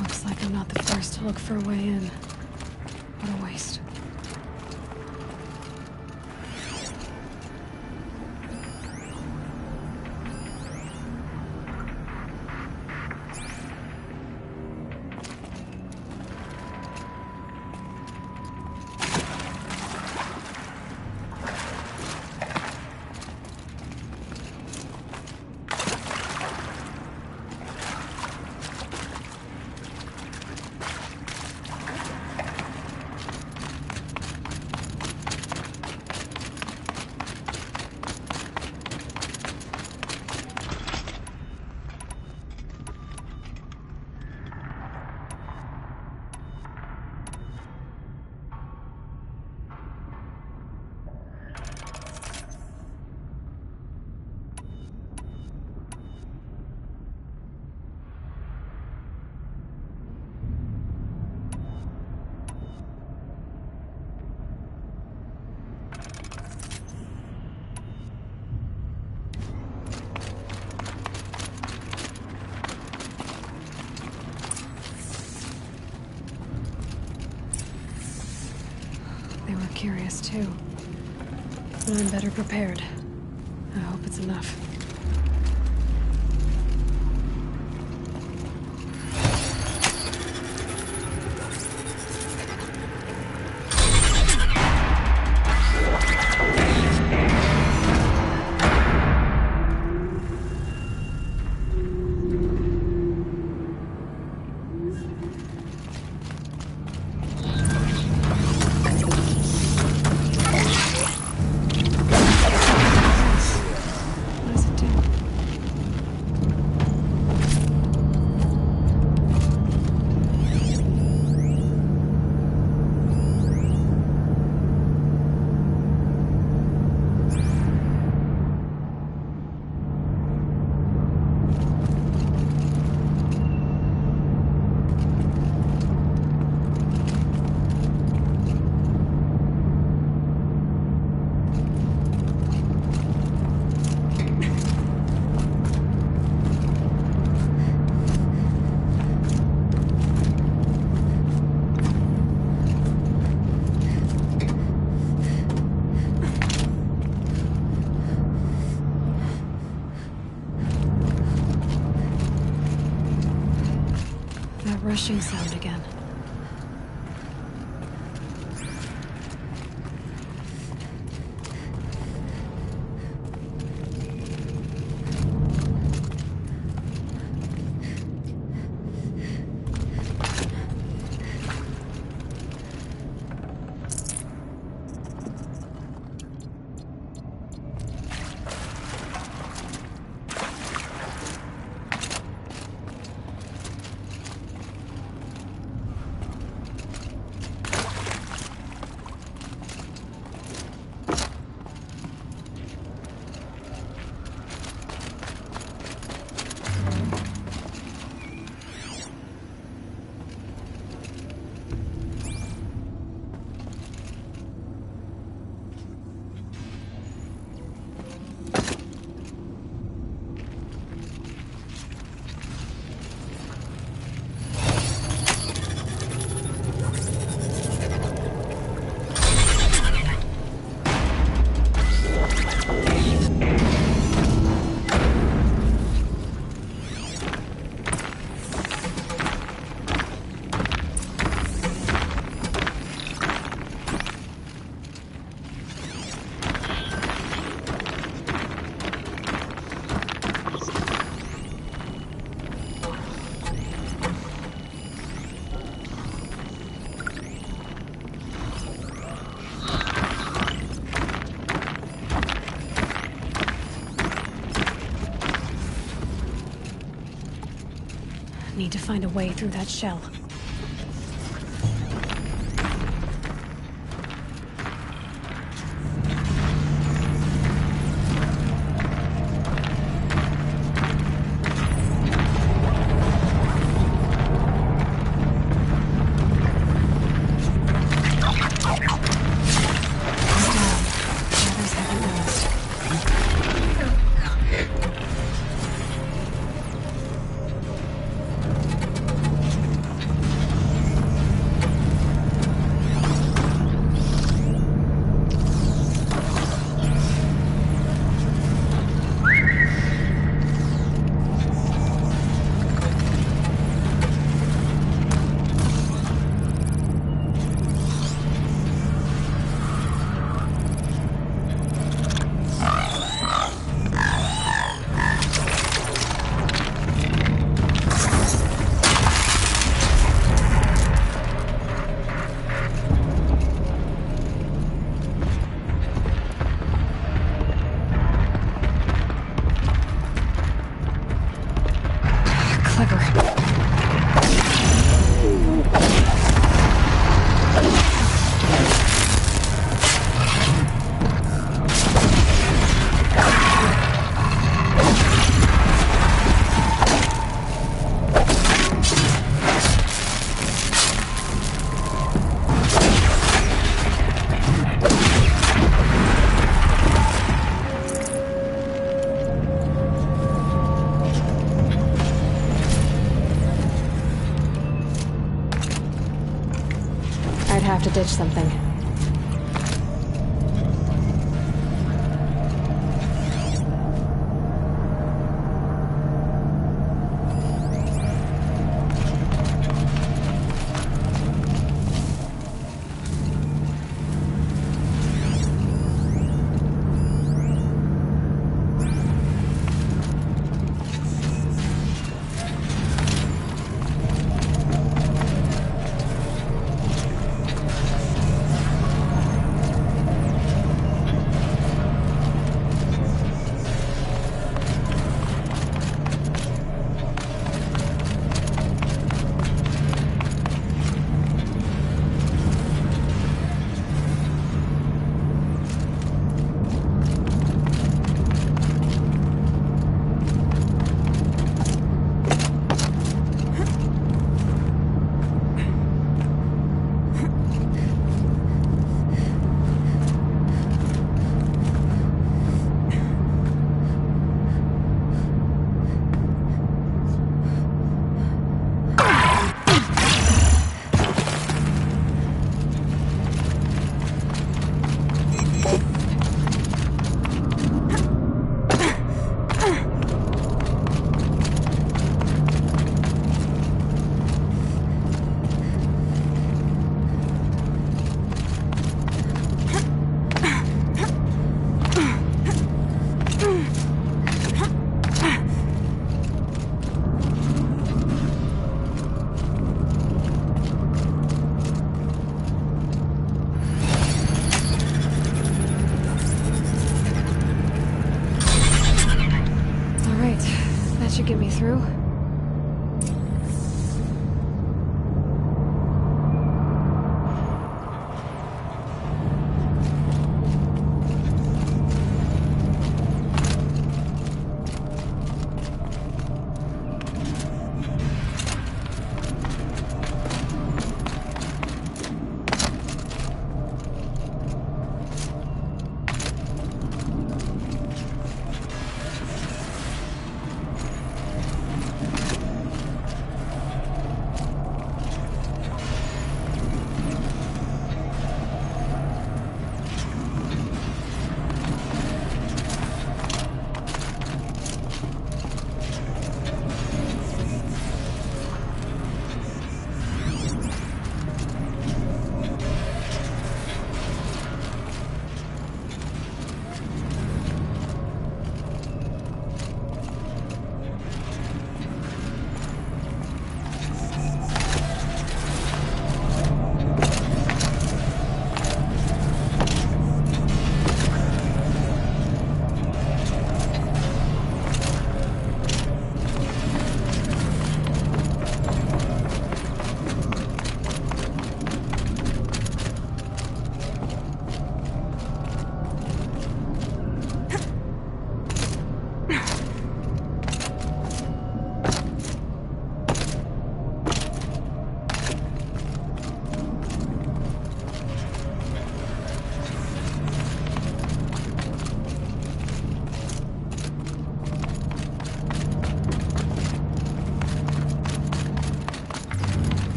Looks like I'm not the first to look for a way in. What a waste. They were curious too. But I'm better prepared. I hope it's enough. Rushing sound again. Need to find a way through that shell. Clever. I'd have to ditch something.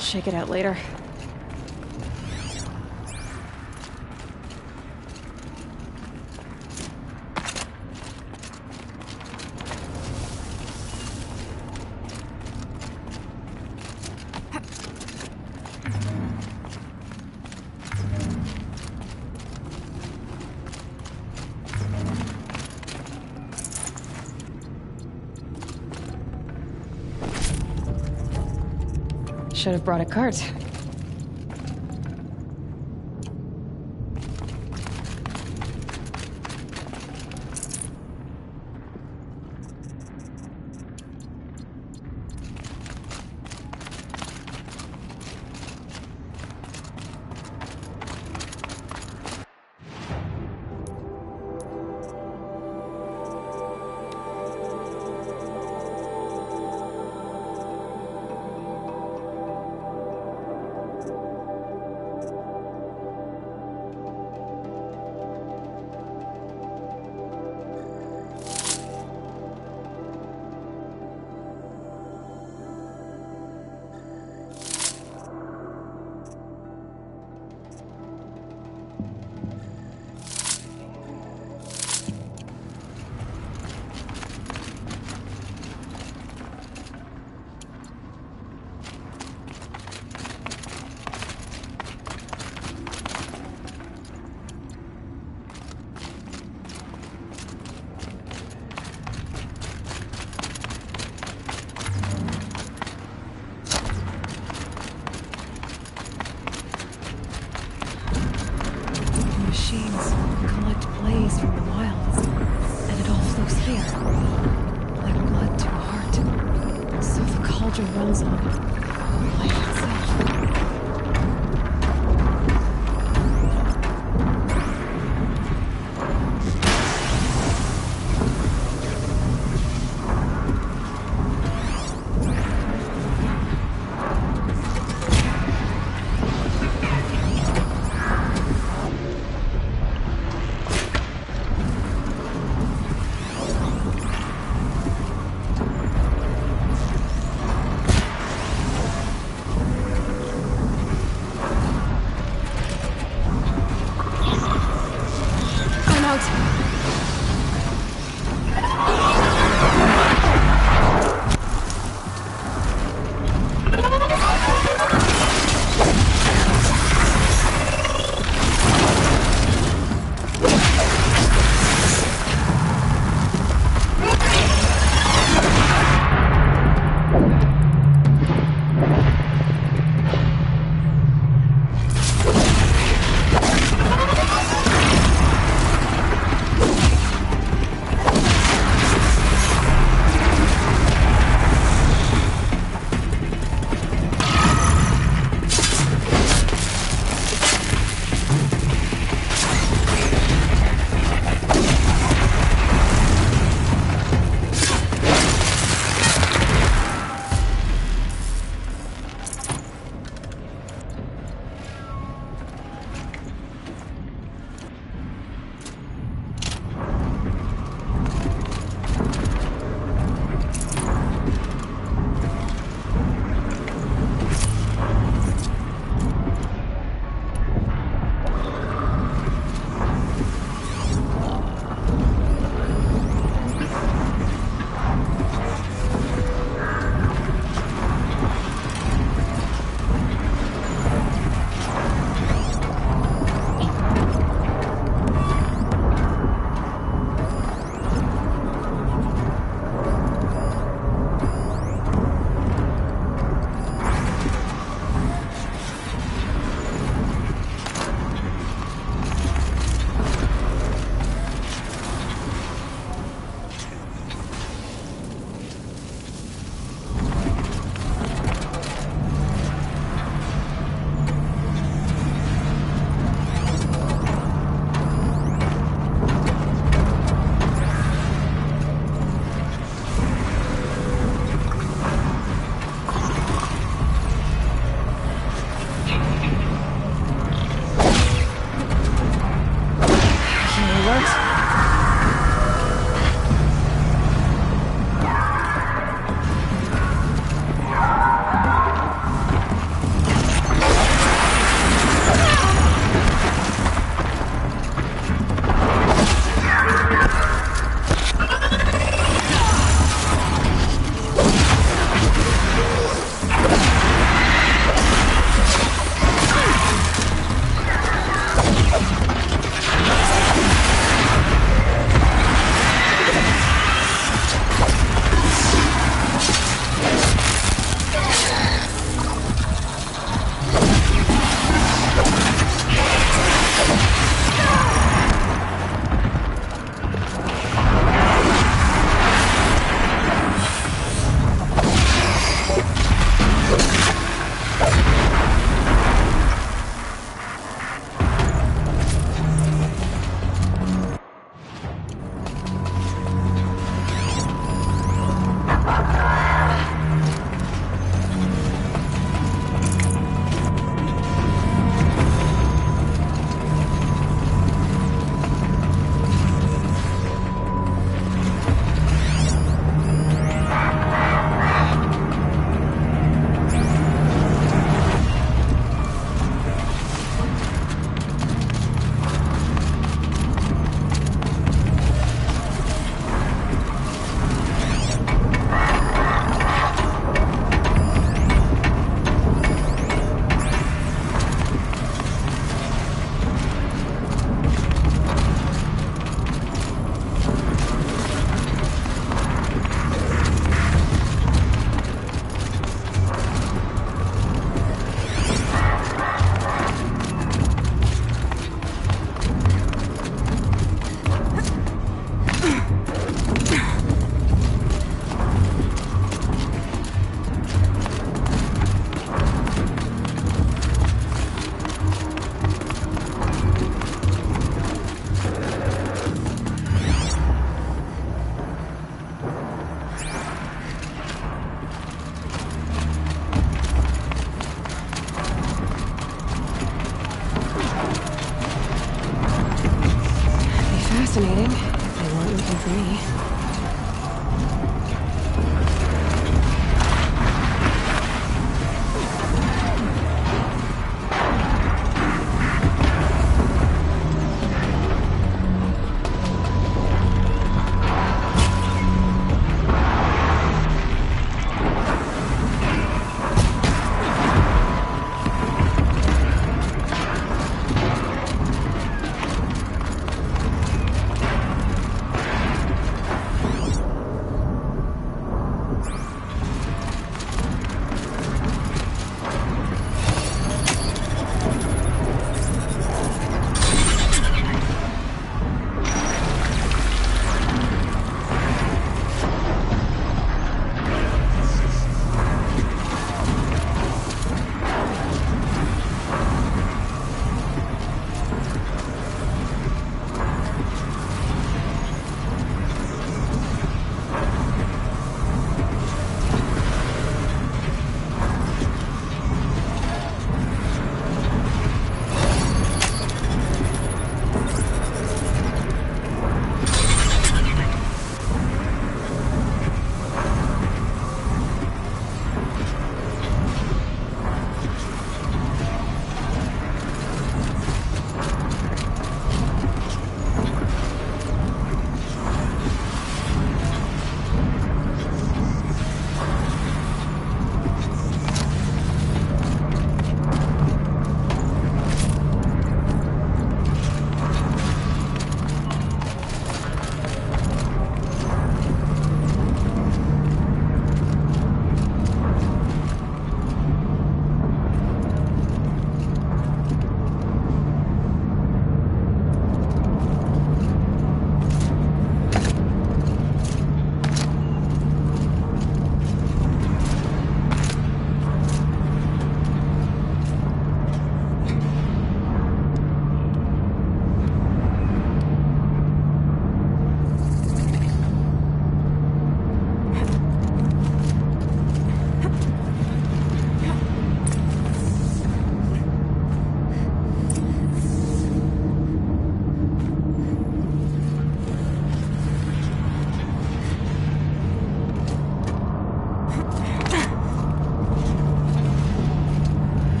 shake it out later. Should have brought a cart. Machines collect blaze from the wilds, and it all flows here, like blood to a heart. So the cauldron runs on life itself.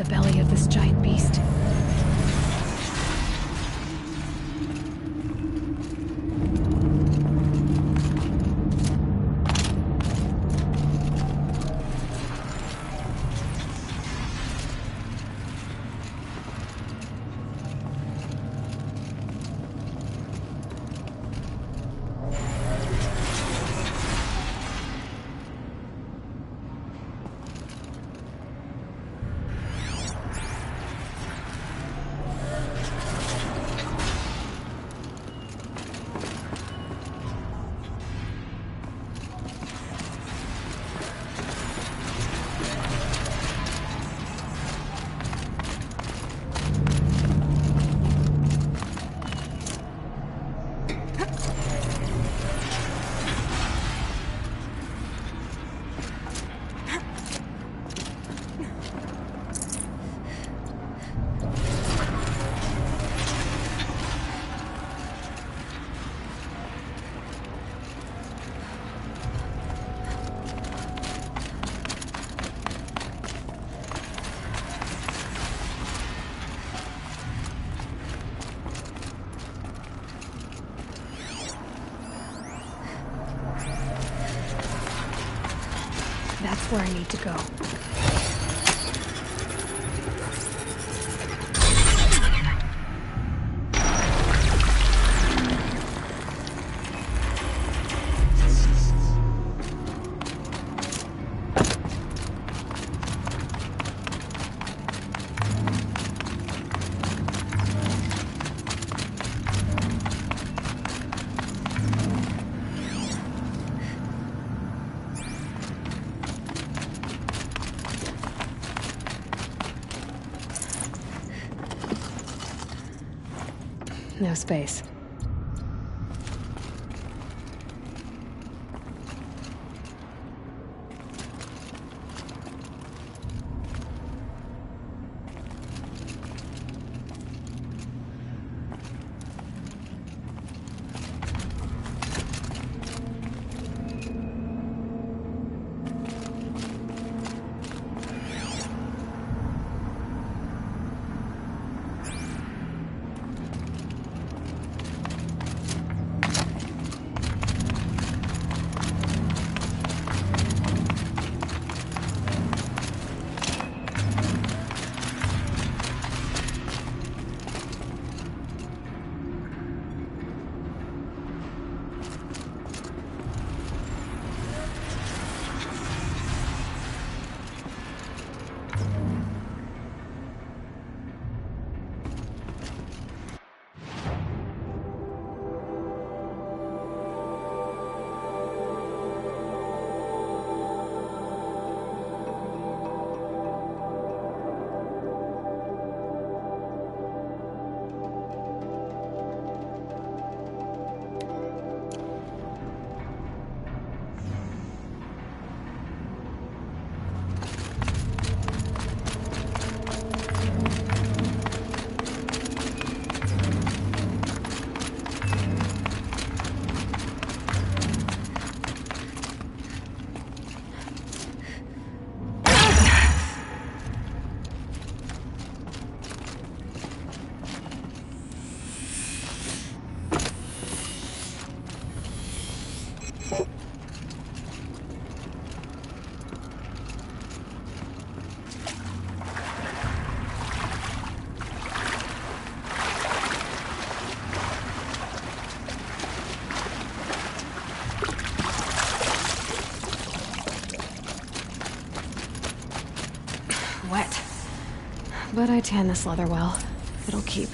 the belly of this giant beast. That's where I need to go. No space. Wet. But I tan this leather well. It'll keep.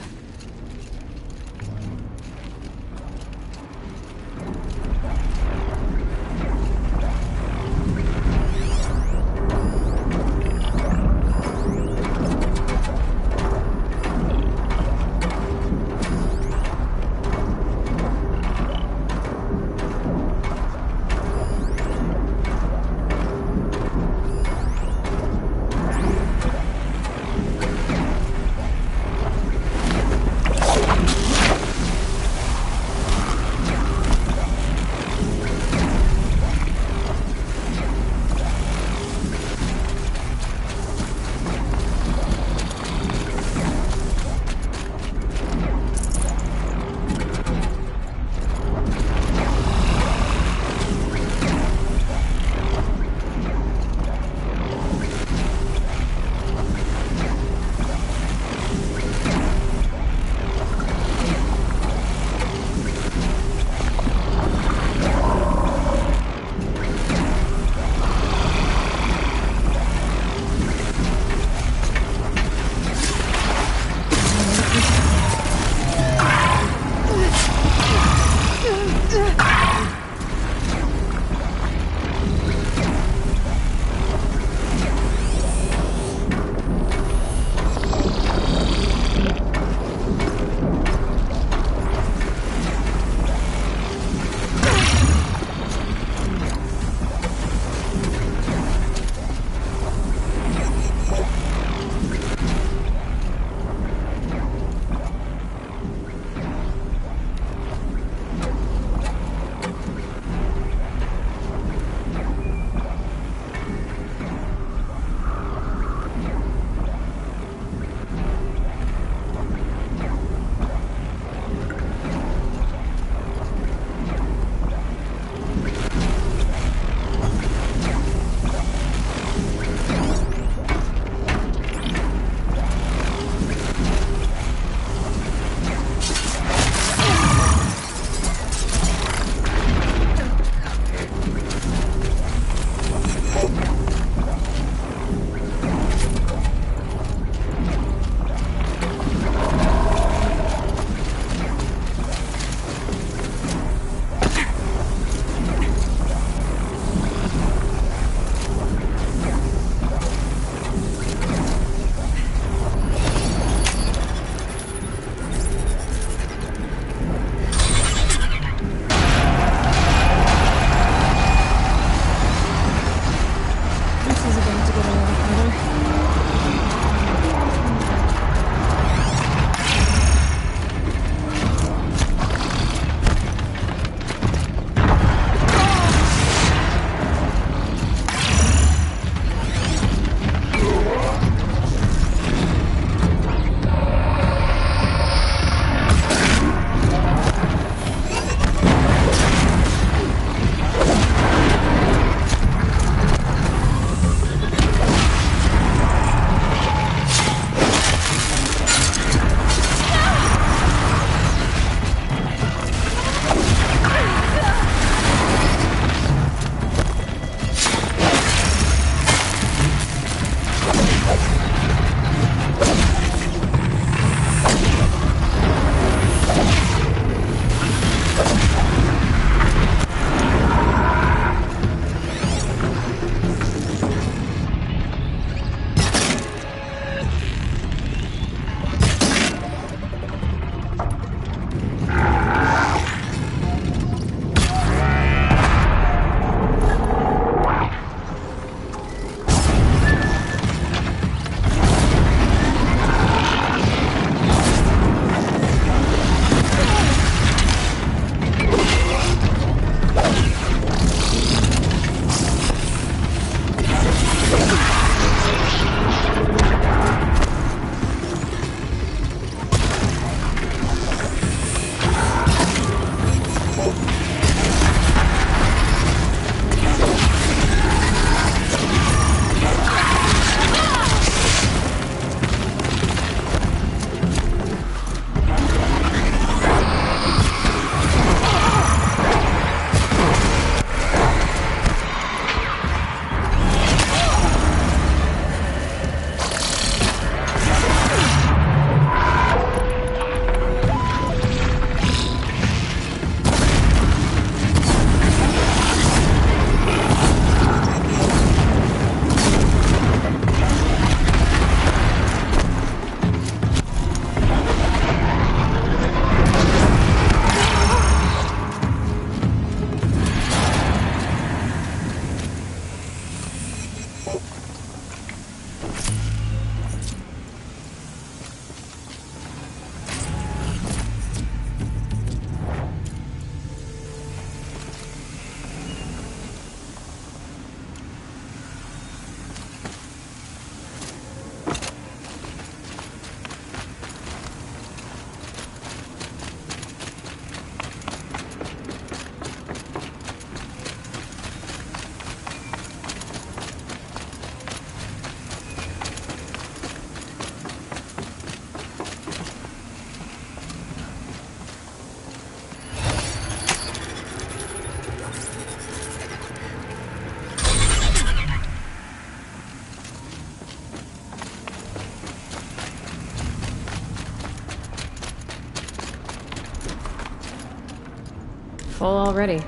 Full already.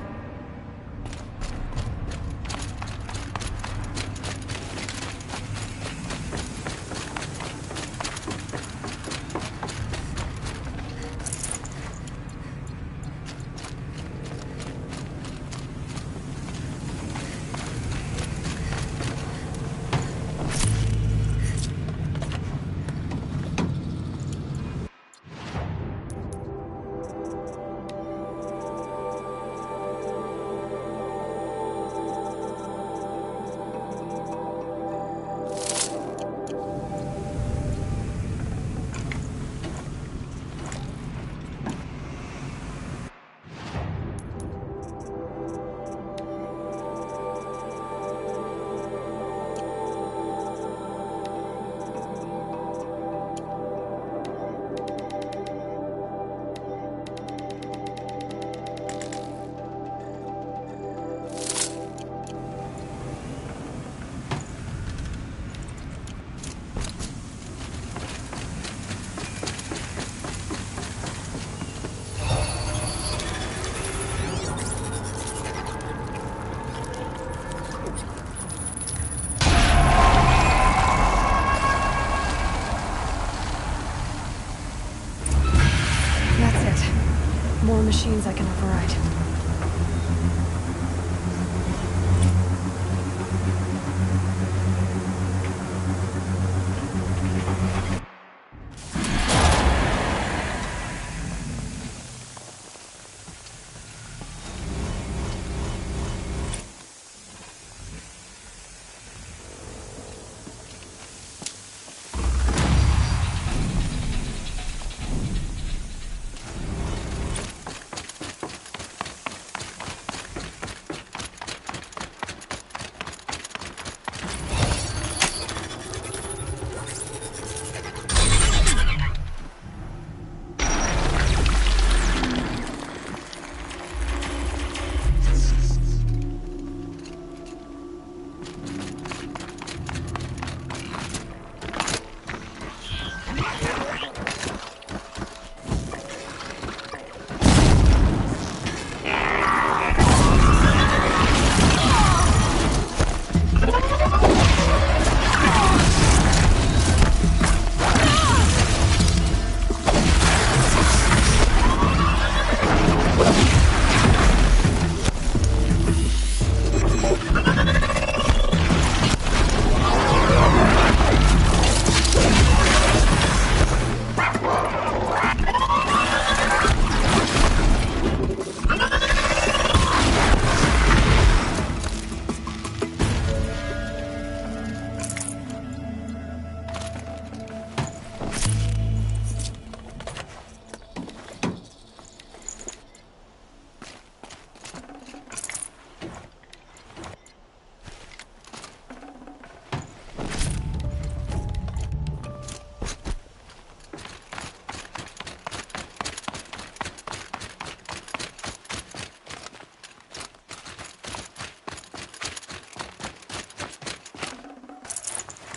More machines I can override.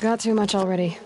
Got too much already.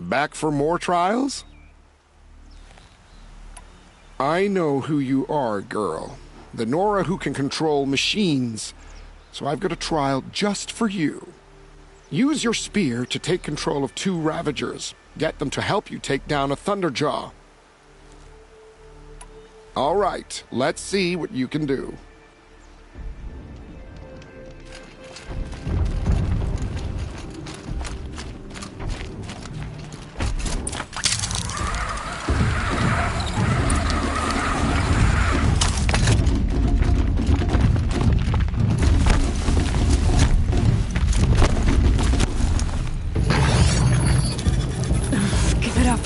Back for more trials? I know who you are, girl. The Nora who can control machines. So I've got a trial just for you. Use your spear to take control of 2 Ravagers. Get them to help you take down a Thunderjaw. All right, let's see what you can do. Give it up.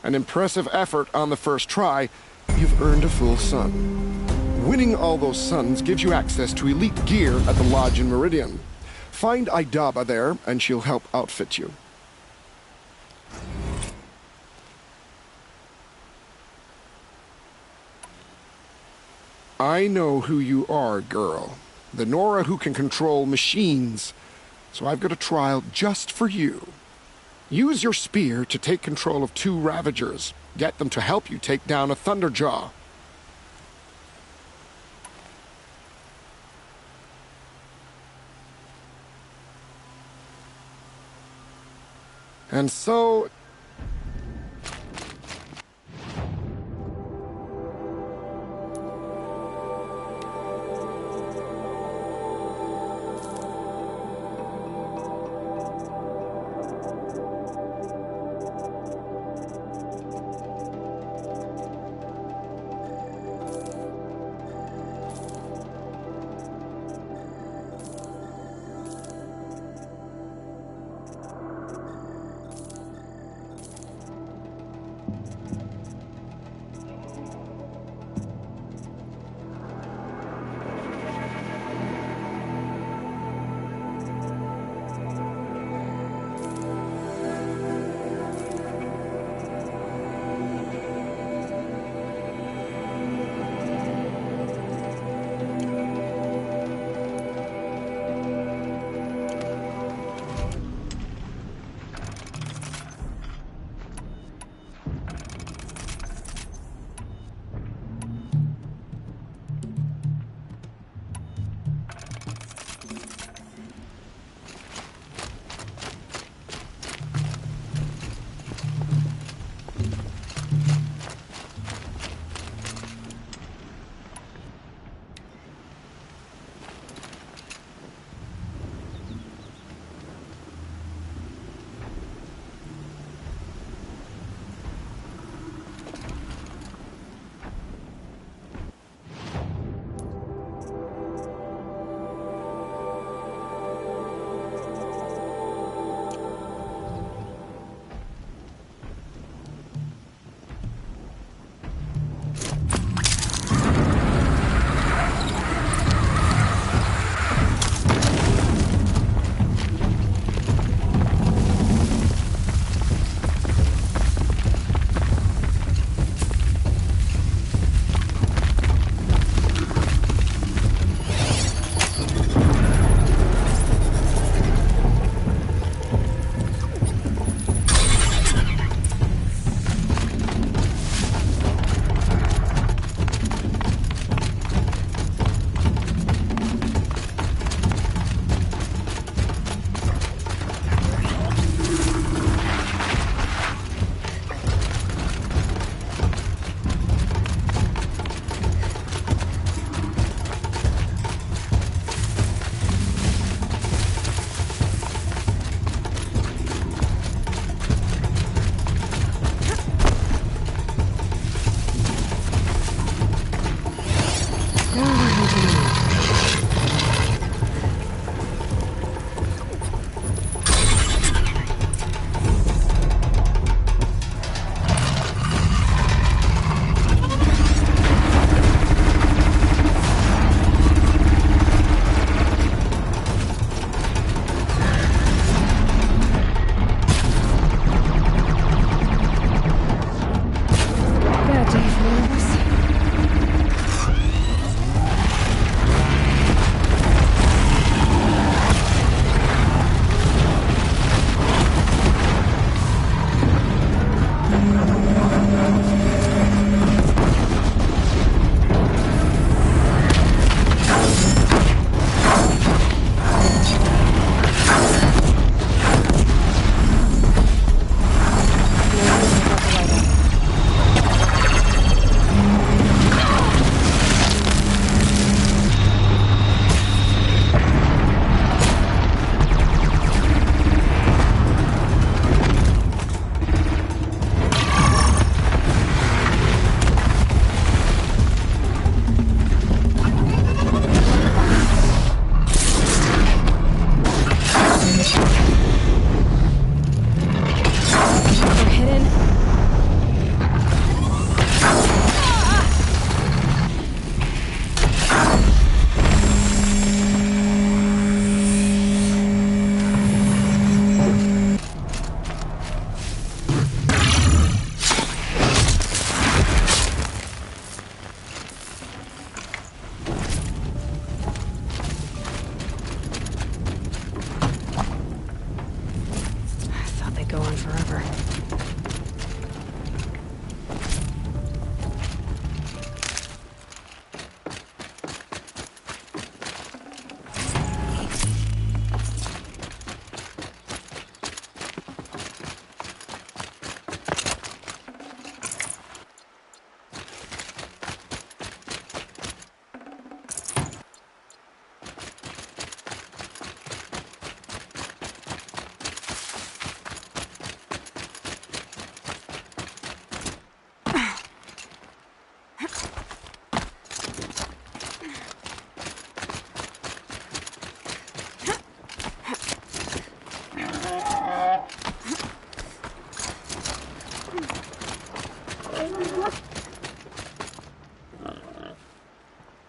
An impressive effort on the first try, you've earned a full sun. Winning all those suns gives you access to elite gear at the lodge in Meridian. Find Idaba there, and she'll help outfit you. I know who you are, girl. The Nora who can control machines. So I've got a trial just for you. Use your spear to take control of 2 Ravagers. Get them to help you take down a Thunderjaw. And so...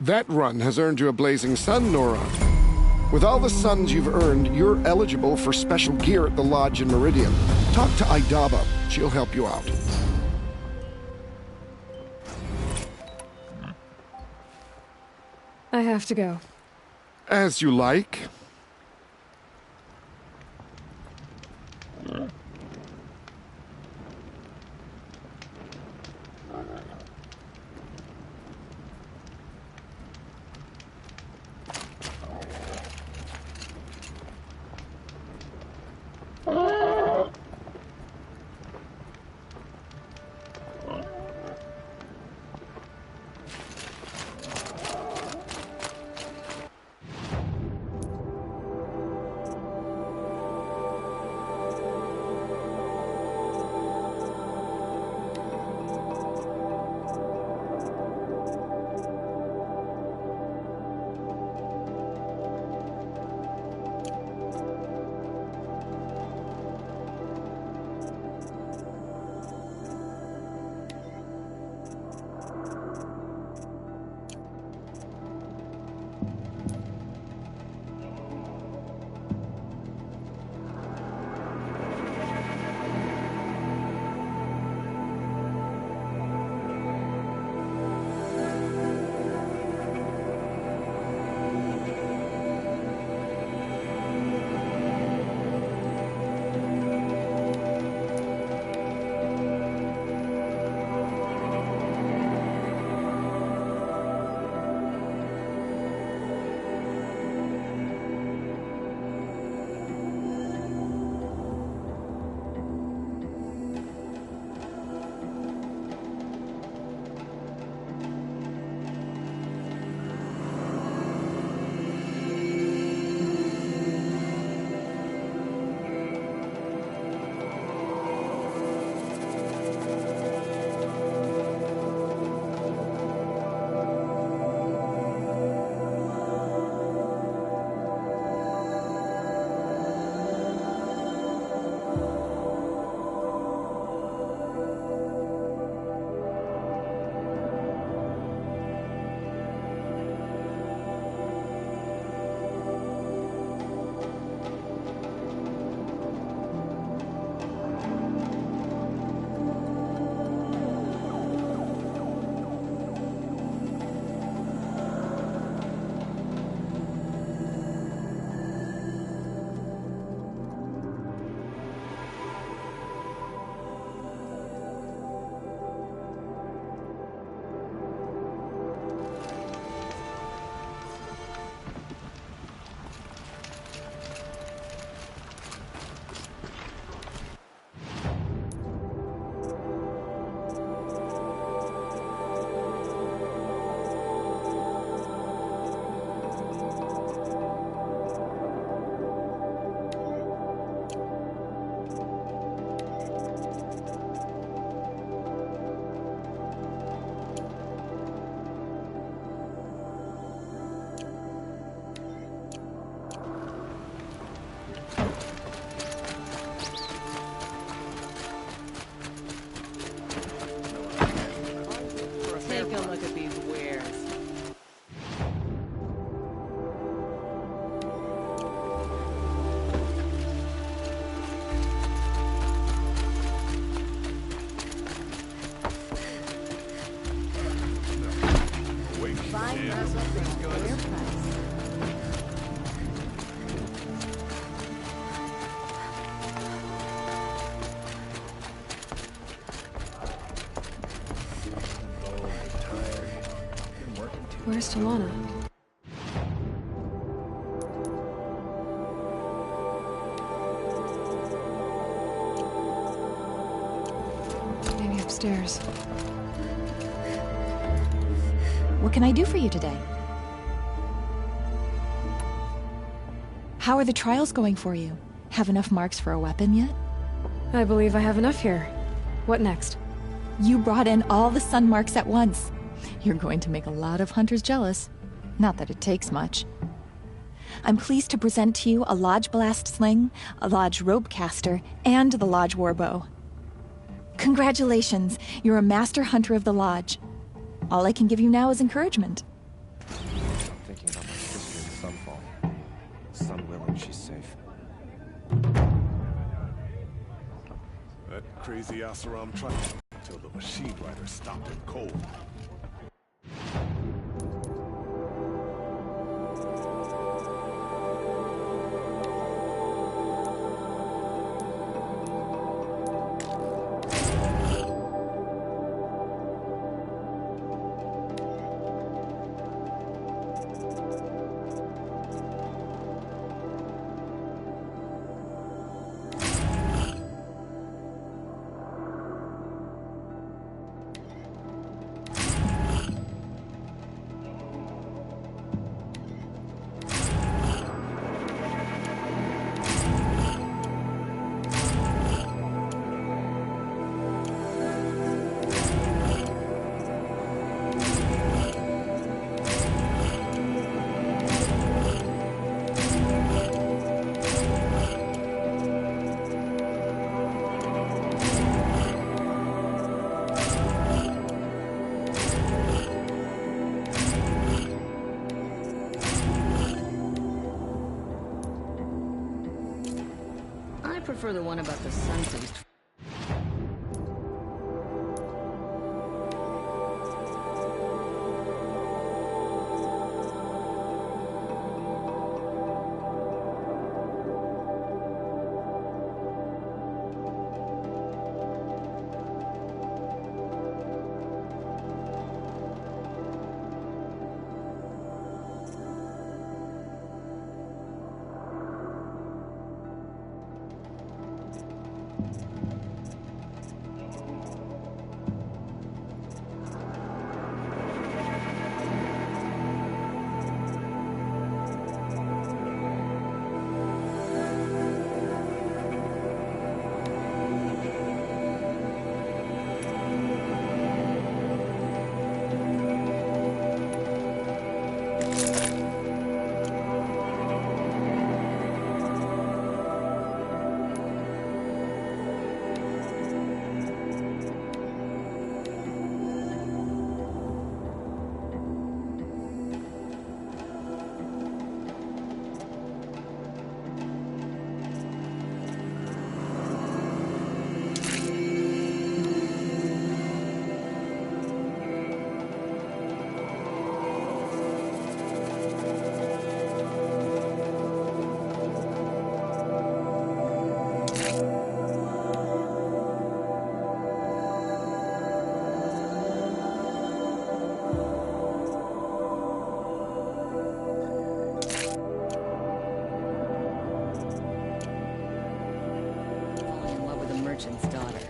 That run has earned you a blazing sun, Nora. With all the suns you've earned, you're eligible for special gear at the lodge in Meridian. Talk to Idaba. She'll help you out. I have to go. As you like. Where's Talana? Maybe upstairs. What can I do for you today? How are the trials going for you? Have enough marks for a weapon yet? I believe I have enough here. What next? You brought in all the sun marks at once. You're going to make a lot of hunters jealous. Not that it takes much. I'm pleased to present to you a Lodge Blast Sling, a Lodge Rope Caster, and the Lodge Warbow. Congratulations! You're a master hunter of the Lodge. All I can give you now is encouragement. thinking about my sister and Sunfall. Sun willing, she's safe. That crazy Asaram tried until the machine rider stopped him cold. I prefer the one about the sun priest. Merchant's daughter.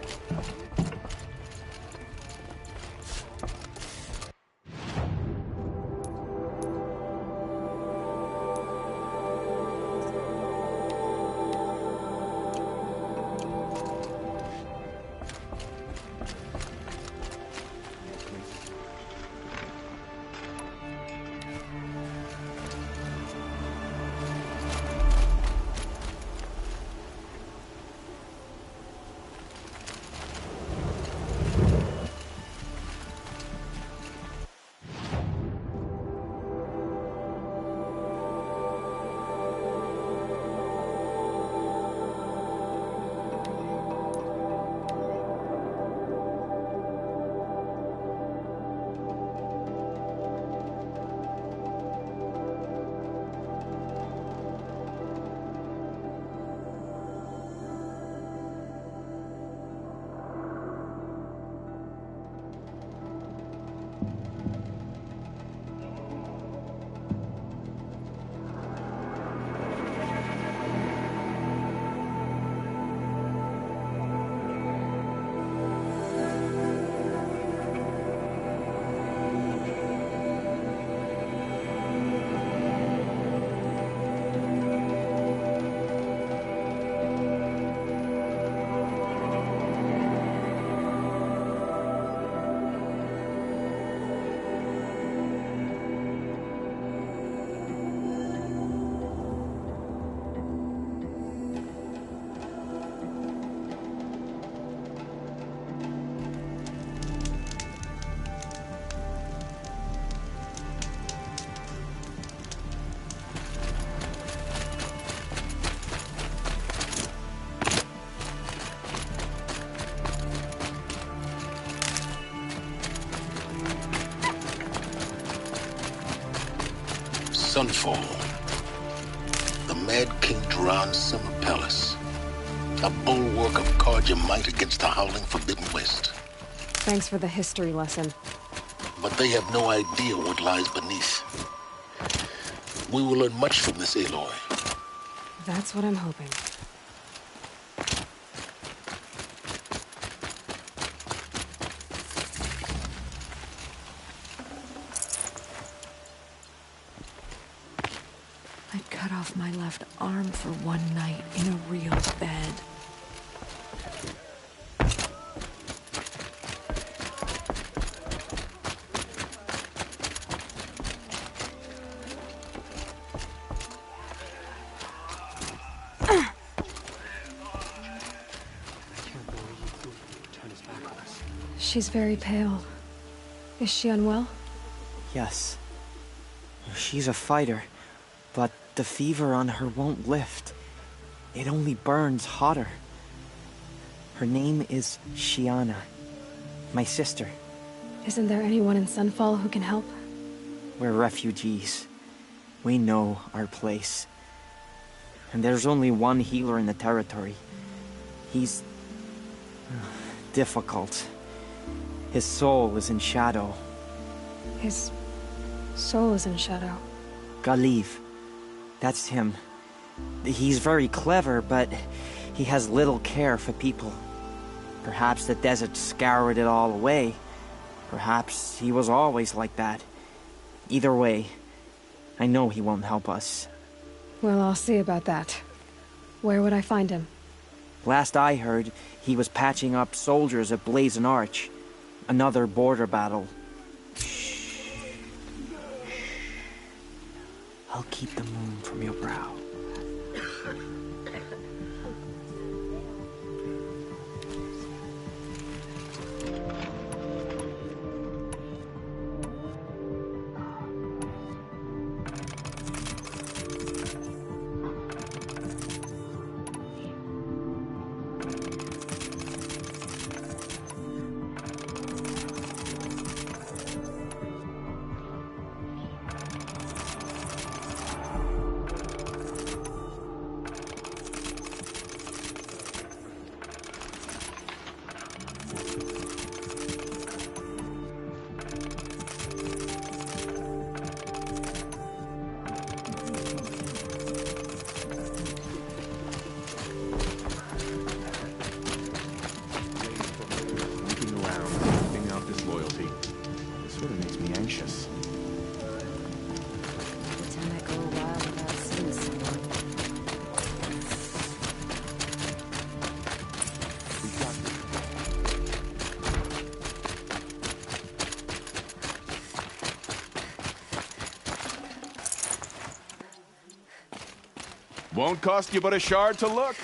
Sunfall. The Mad King Duran's summer palace. A bulwark of Carja might against the howling Forbidden West. Thanks for the history lesson. But they have no idea what lies beneath. We will learn much from this, Aloy. That's what I'm hoping. I'd cut off my left arm for one night in a real bed. She's very pale. Is she unwell? Yes. She's a fighter, but the fever on her won't lift. It only burns hotter. Her name is Shiana, my sister. Isn't there anyone in Sunfall who can help? We're refugees. We know our place. And there's only one healer in the territory. He's difficult. His soul is in shadow. His soul is in shadow. Galiv. That's him. He's very clever, but he has little care for people. Perhaps the desert scoured it all away. Perhaps he was always like that. Either way, I know he won't help us. Well, I'll see about that. Where would I find him? Last I heard, he was patching up soldiers at Blazon Arch. Another border battle. I'll keep the moon from your brow. Won't cost you but a shard to look.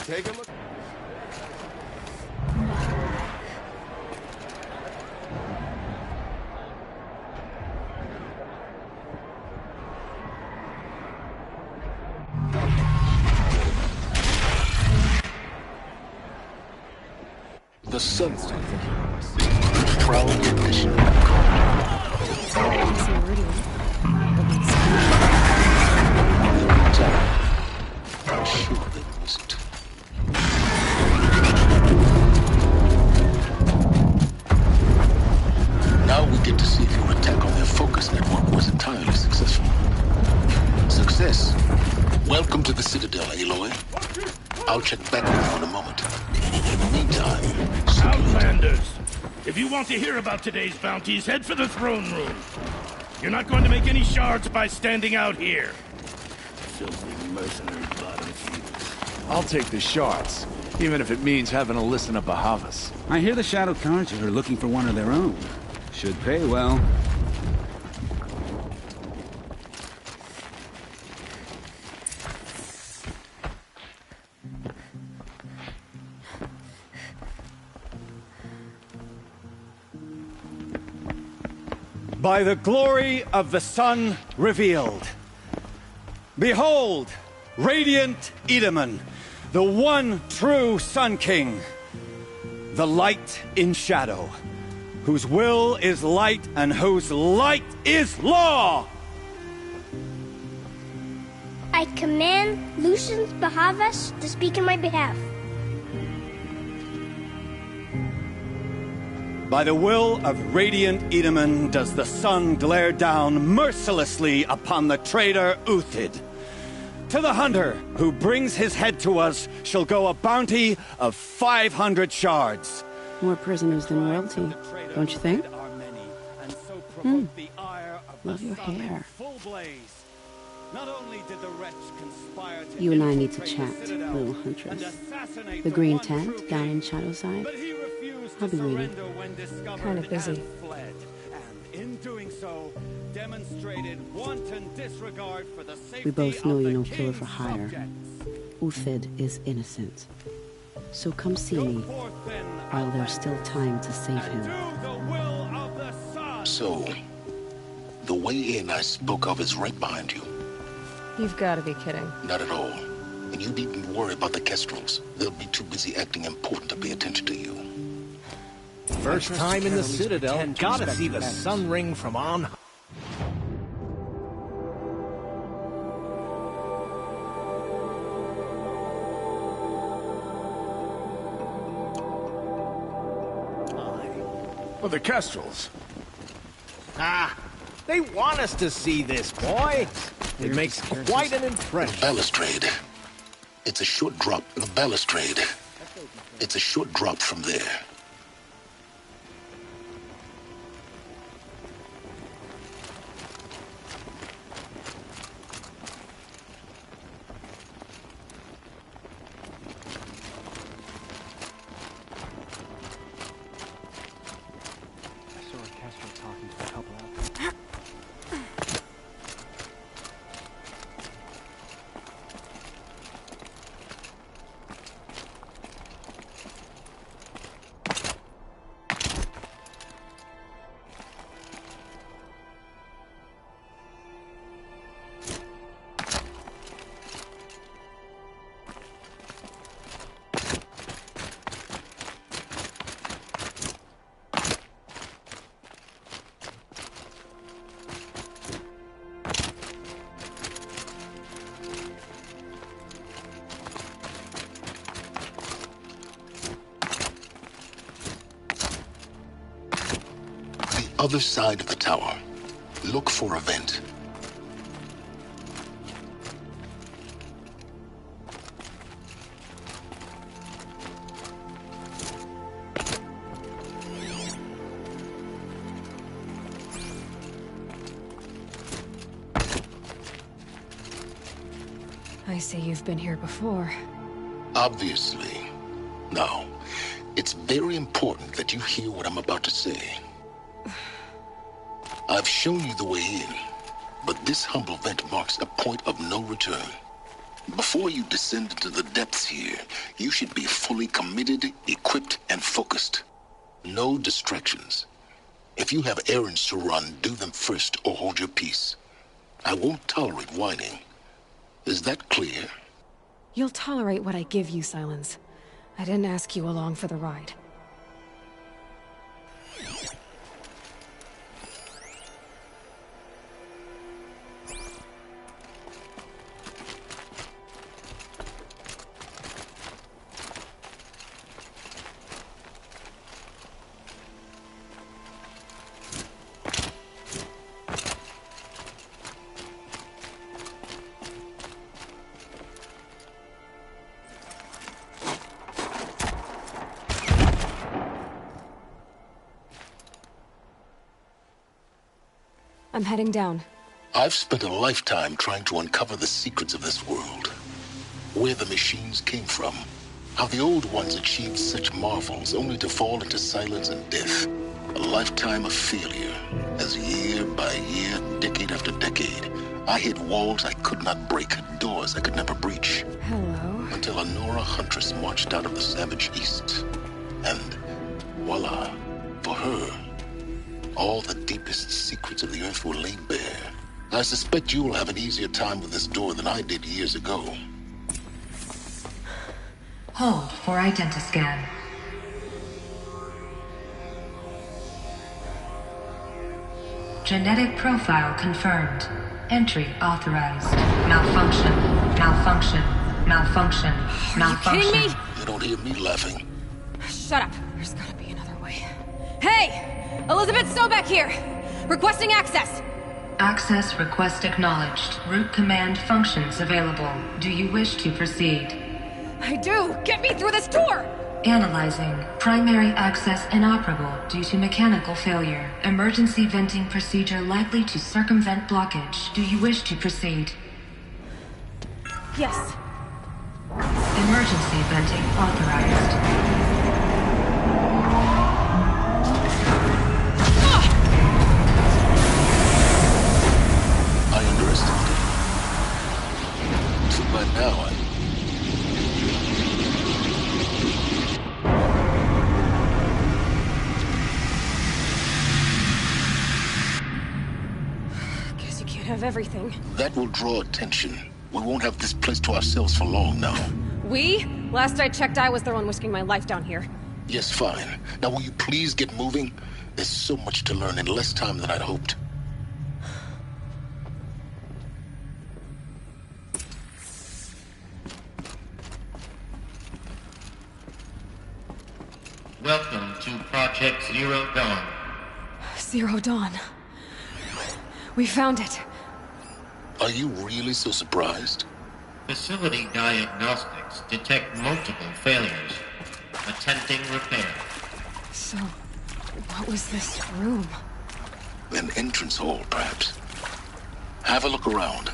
Take a look. The sun proud tradition. I'm sure they must. Now we get to see if your attack on their focus network was entirely successful. Success. Welcome to the Citadel, Aloy. I'll check back with you in a moment. In the meantime, Outlanders! If you want to hear about today's bounties, head for the throne room. You're not going to make any shards by standing out here. Filthy mercenary bottom feeders. I'll take the shards, even if it means having to listen to Bahavas. I hear the Shadow Carja are looking for one of their own. Should pay well. By the glory of the sun revealed. Behold, radiant Edaman, the one true Sun King. The light in shadow, whose will is light and whose light is law! I command Lucius Bahavas to speak in my behalf. By the will of Radiant Edaman does the sun glare down mercilessly upon the traitor Uthid. To the hunter who brings his head to us shall go a bounty of 500 shards. More prisoners than royalty, don't you think? Love your hair. You and I need to chat, little huntress. The green tent down in Shadowside? I'll be waiting. Kind of busy. In doing so, demonstrated wanton disregard for the safety We both know of you're the no killer king's for hire. subjects. Uthid is innocent. So come see me while there's still time to save him. So, the way in I spoke of is right behind you. You've got to be kidding. Not at all. And you needn't worry about the Kestrels. They'll be too busy acting important to pay attention to you. First time in the Citadel, gotta see the sun ring from on high. Well, the Kestrels. Ah, they want us to see this, boy. It makes quite an impression. Balustrade. It's a short drop. The balustrade. It's a short drop from there. Other side of the tower. Look for a vent. I see you've been here before. Obviously. Now, it's very important that you hear what I'm about to say. I've shown you the way in, but this humble vent marks a point of no return. Before you descend into the depths here, you should be fully committed, equipped, and focused. No distractions. If you have errands to run, do them first or hold your peace. I won't tolerate whining. Is that clear? You'll tolerate what I give you, Silence. I didn't ask you along for the ride. I'm heading down. I've spent a lifetime trying to uncover the secrets of this world. Where the machines came from. How the old ones achieved such marvels only to fall into silence and death. A lifetime of failure. As year by year, decade after decade, I hit walls I could not break, doors I could never breach. Hello. Until a Nora huntress marched out of the savage east. And voila, for her, all the deepest secrets of the earth were laid bare. I suspect you will have an easier time with this door than I did years ago. Hold for identiscan. Genetic profile confirmed. Entry authorized. Malfunction. Malfunction. Malfunction. Malfunction. You kidding me? You don't hear me laughing. Shut up. There's gotta be another way. Hey! Elizabeth Sobeck here! Requesting access! Access request acknowledged. Root command functions available. Do you wish to proceed? I do! Get me through this door! Analyzing. Primary access inoperable due to mechanical failure. Emergency venting procedure likely to circumvent blockage. Do you wish to proceed? Yes. Emergency venting authorized. I underestimated. So by now, Guess you can't have everything. That will draw attention. We won't have this place to ourselves for long now. We? Last I checked, I was the one risking my life down here. Yes, fine. Now will you please get moving? There's so much to learn in less time than I'd hoped. Welcome to Project Zero Dawn. Zero Dawn. We found it. Are you really so surprised? Facility diagnostics detect multiple failures. Attempting repair. So, what was this room? An entrance hall, perhaps. Have a look around.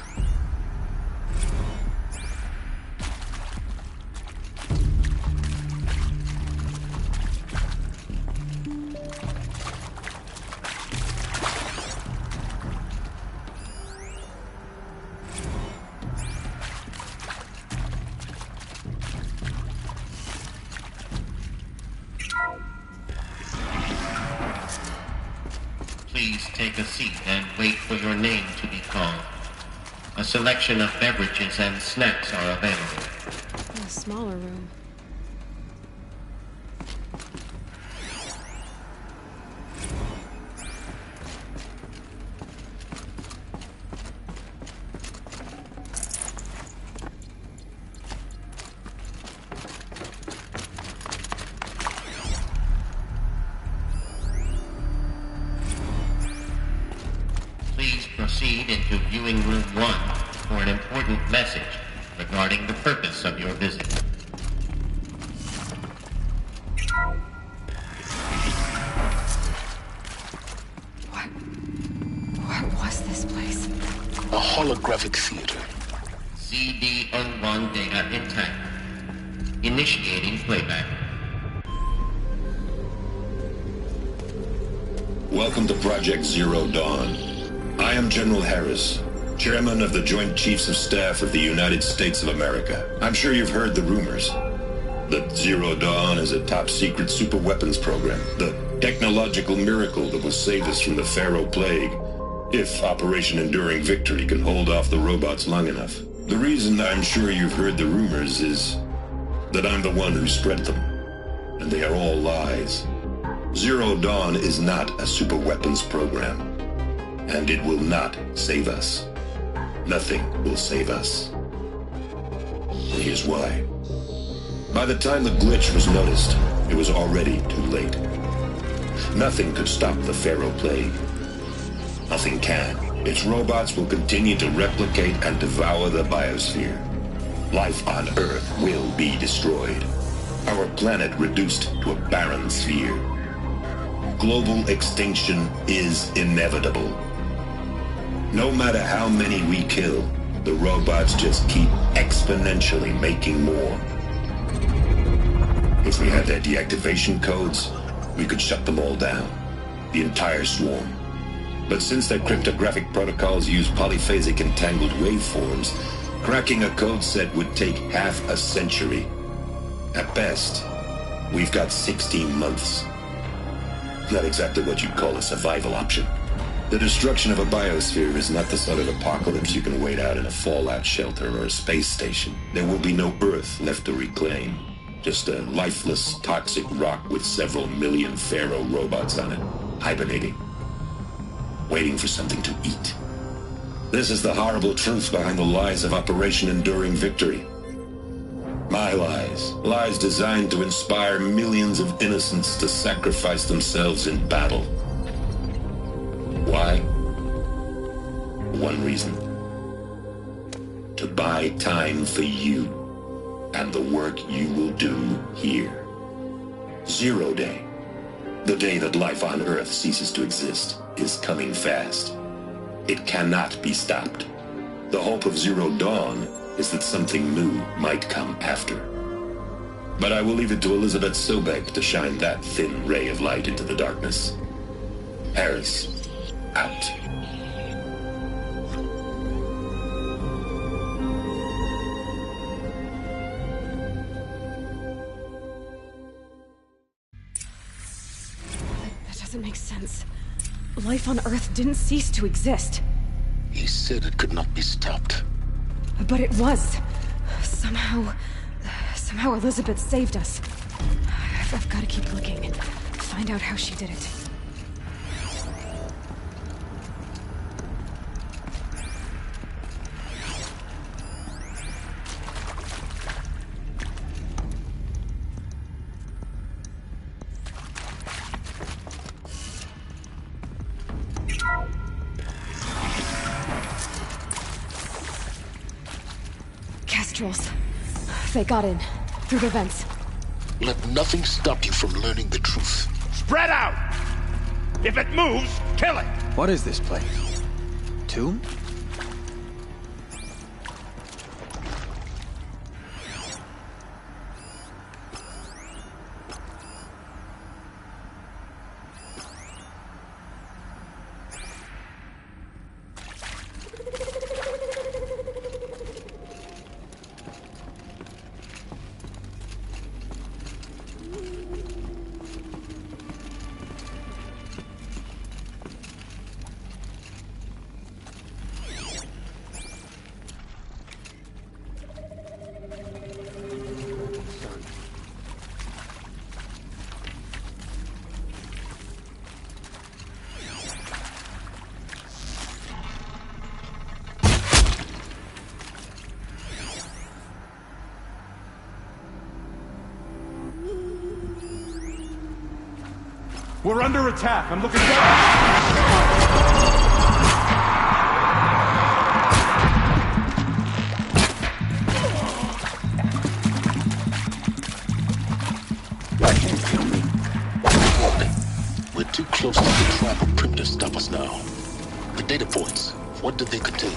Please take a seat and wait for your name to be called. A selection of beverages and snacks are available. In a smaller room. Please proceed into viewing room 1 for an important message regarding the purpose of your visit. What was this place? A holographic theater. CD01 data intact. Initiating playback. Welcome to Project Zero Dawn. I am General Harris, Chairman of the Joint Chiefs of Staff of the United States of America. I'm sure you've heard the rumors that Zero Dawn is a top-secret superweapons program, the technological miracle that will save us from the Pharaoh Plague, if Operation Enduring Victory can hold off the robots long enough. The reason I'm sure you've heard the rumors is that I'm the one who spread them, and they are all lies. Zero Dawn is not a superweapons program, and it will not save us. Nothing will save us. And here's why. By the time the glitch was noticed, it was already too late. Nothing could stop the Pharaoh Plague. Nothing can. Its robots will continue to replicate and devour the biosphere. Life on Earth will be destroyed. Our planet reduced to a barren sphere. Global extinction is inevitable. No matter how many we kill, the robots just keep exponentially making more. If we had their deactivation codes, we could shut them all down. The entire swarm. But since their cryptographic protocols use polyphasic entangled waveforms, cracking a code set would take half a century. At best, we've got 16 months. Not exactly what you'd call a survival option. The destruction of a biosphere is not the sort of apocalypse you can wait out in a fallout shelter or a space station. There will be no Earth left to reclaim. Just a lifeless, toxic rock with several million Pharaoh robots on it, hibernating. waiting for something to eat. This is the horrible truth behind the lies of Operation Enduring Victory. My lies. Lies designed to inspire millions of innocents to sacrifice themselves in battle. Why? One reason. To buy time for you and the work you will do here. 0 Day, the day that life on Earth ceases to exist, is coming fast. It cannot be stopped. The hope of Zero Dawn is that something new might come after. But I will leave it to Elizabeth Sobek to shine that thin ray of light into the darkness. Harris, out. That doesn't make sense. Life on Earth didn't cease to exist. He said it could not be stopped. But it was. Somehow Elizabeth saved us. I've got to keep looking. Find out how she did it. Kestrels. They got in. Through the vents. Let nothing stop you from learning the truth. Spread out! If it moves, kill it! What is this place? Tomb? We're under attack. I'm looking down. We're too close to the tribal prim to stop us now. The data points, what did they contain?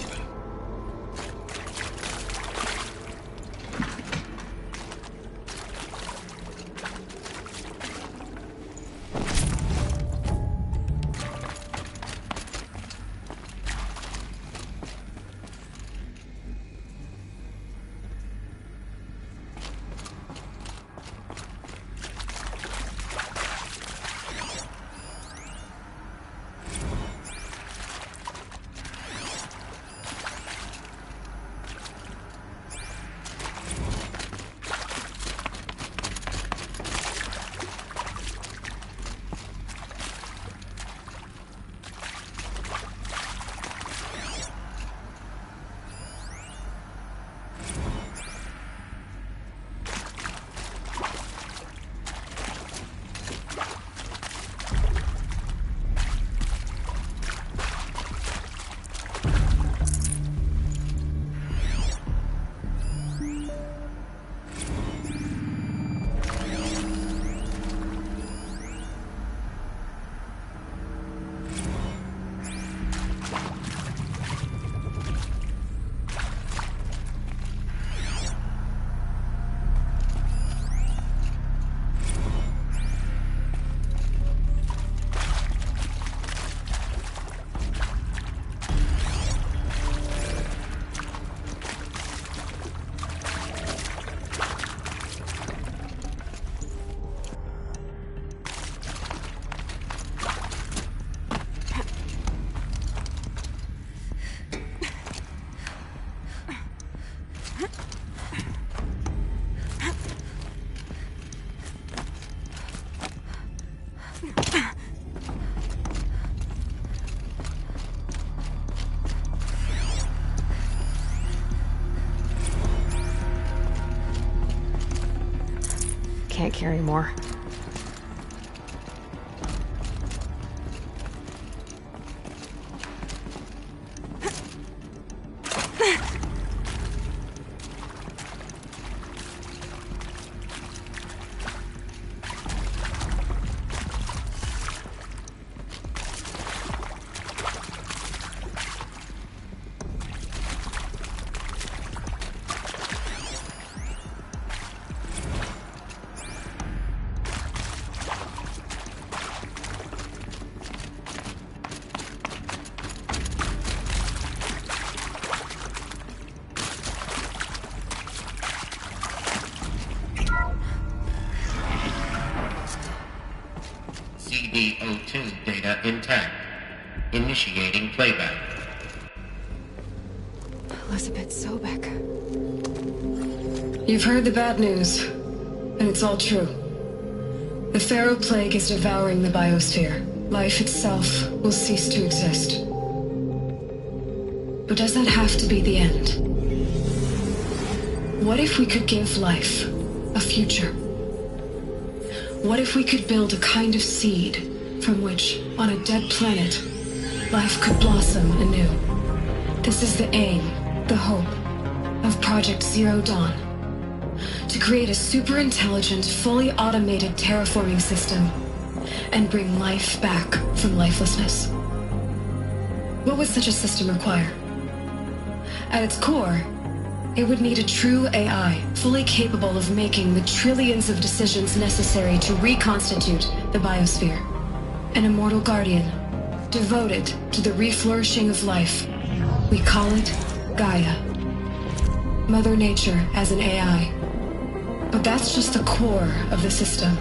can't carry more. CD02 data intact. Initiating playback. Elizabeth Sobek. You've heard the bad news, and it's all true. The Pharaoh Plague is devouring the biosphere. Life itself will cease to exist. But does that have to be the end? What if we could give life a future? What if we could build a kind of seed from which, on a dead planet, life could blossom anew? This is the aim, the hope, of Project Zero Dawn. To create a super-intelligent, fully automated terraforming system and bring life back from lifelessness. What would such a system require? At its core, it would need a true AI, fully capable of making the trillions of decisions necessary to reconstitute the biosphere. An immortal guardian, devoted to the reflourishing of life. We call it Gaia. Mother Nature as an AI. But that's just the core of the system.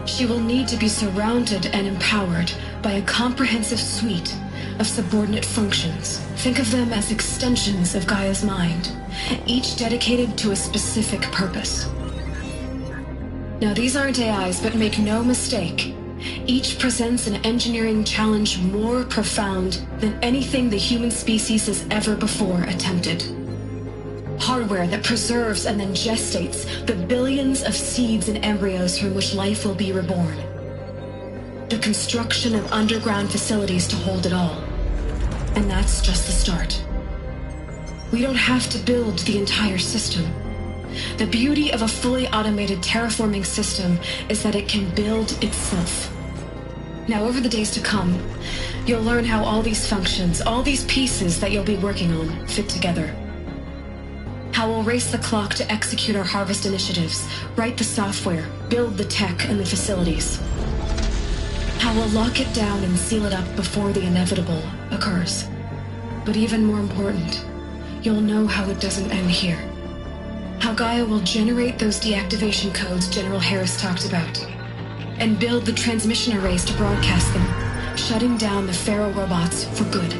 She will need to be surrounded and empowered by a comprehensive suite of subordinate functions. Think of them as extensions of Gaia's mind, each dedicated to a specific purpose. Now, these aren't AIs, but make no mistake, each presents an engineering challenge more profound than anything the human species has ever before attempted. Hardware that preserves and then gestates the billions of seeds and embryos from which life will be reborn. The construction of underground facilities to hold it all. And that's just the start. We don't have to build the entire system. The beauty of a fully automated terraforming system is that it can build itself. Now, over the days to come, you'll learn how all these functions, all these pieces that you'll be working on, fit together. How we'll race the clock to execute our harvest initiatives, write the software, build the tech and the facilities. How we'll lock it down and seal it up before the inevitable occurs. But even more important, you'll know how it doesn't end here. How Gaia will generate those deactivation codes General Harris talked about, and build the transmission arrays to broadcast them, shutting down the Pharaoh robots for good.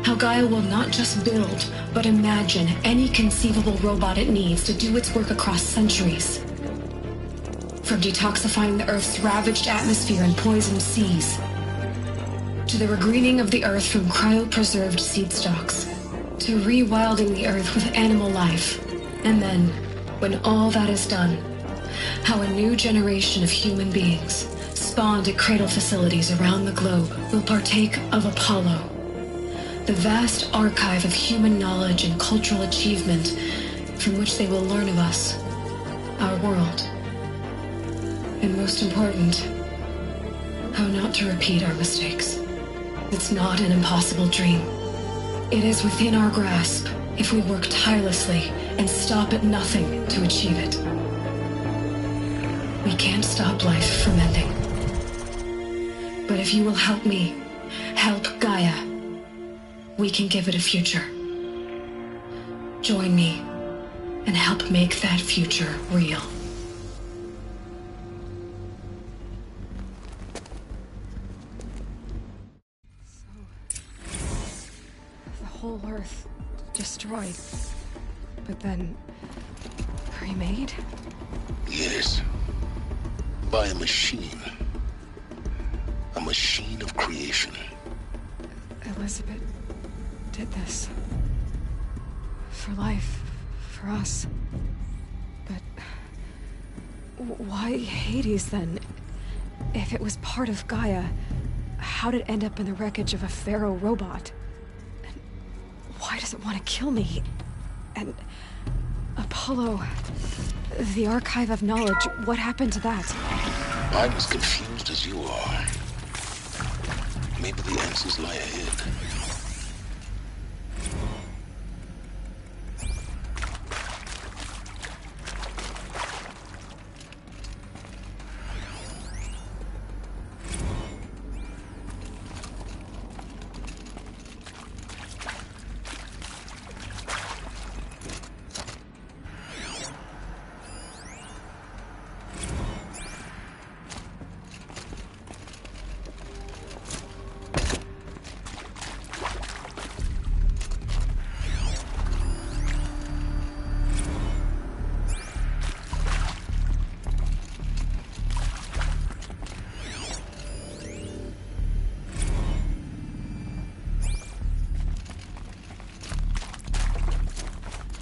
How Gaia will not just build, but imagine any conceivable robot it needs to do its work across centuries. From detoxifying the Earth's ravaged atmosphere and poisoned seas, to the regreening of the Earth from cryopreserved seed stalks, to rewilding the Earth with animal life. And then, when all that is done, how a new generation of human beings, spawned at cradle facilities around the globe, will partake of Apollo, the vast archive of human knowledge and cultural achievement from which they will learn of us, our world. And most important, how not to repeat our mistakes. It's not an impossible dream. It is within our grasp if we work tirelessly and stop at nothing to achieve it. We can't stop life from ending. But if you will help me, help Gaia, we can give it a future. Join me and help make that future real. The whole Earth destroyed, but then remade? Yes. By a machine. A machine of creation. Elizabeth did this. For life. For us. But Why Hades, then? If it was part of Gaia, how did it end up in the wreckage of a pharaoh robot? And why does it want to kill me? And Apollo, the Archive of Knowledge, what happened to that? I'm as confused as you are. Maybe the answers lie ahead.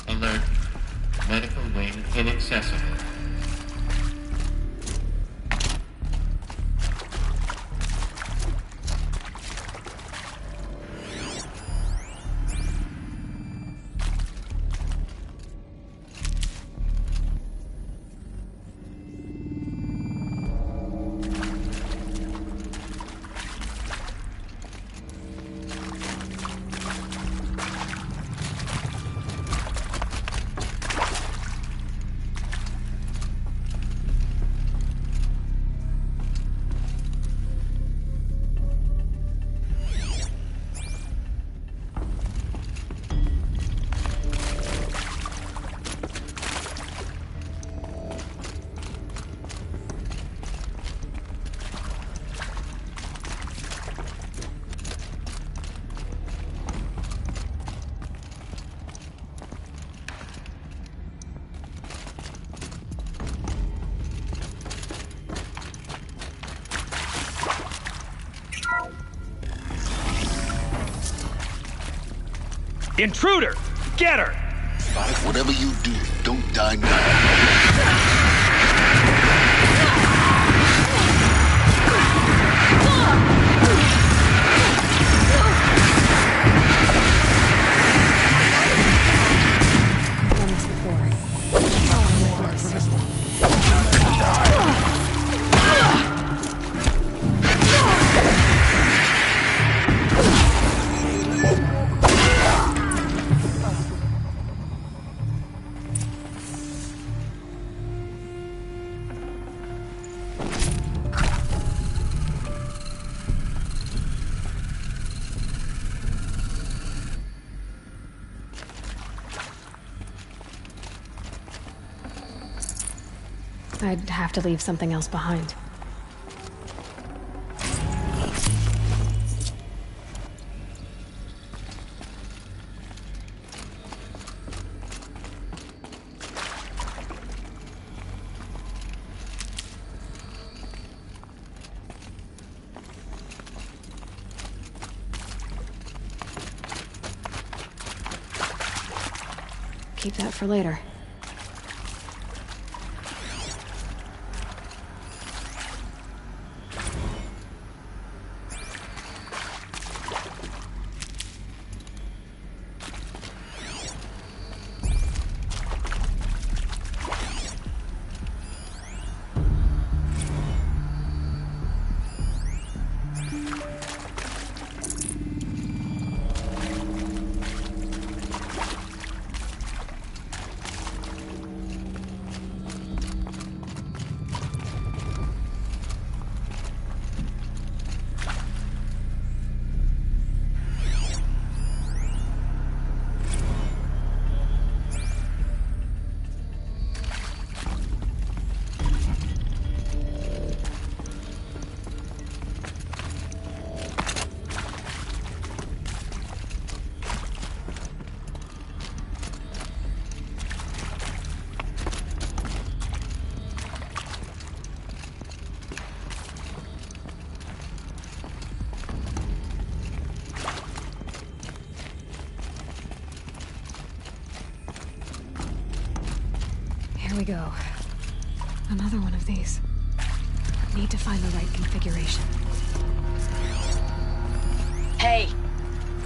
Alert. Medical wing inaccessible. Intruder! Get her! Whatever you do, don't die now. I'd have to leave something else behind. Keep that for later. Here we go. Another one of these. Need to find the right configuration. Hey,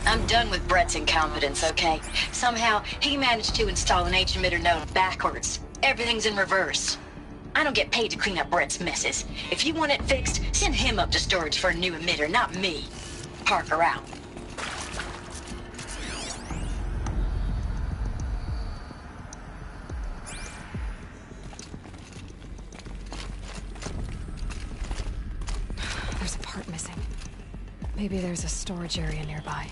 I'm done with Brett's incompetence, okay? Somehow, he managed to install an H-emitter node backwards. Everything's in reverse. I don't get paid to clean up Brett's messes. If you want it fixed, send him up to storage for a new emitter, not me. Parker out. There's a part missing. Maybe there's a storage area nearby.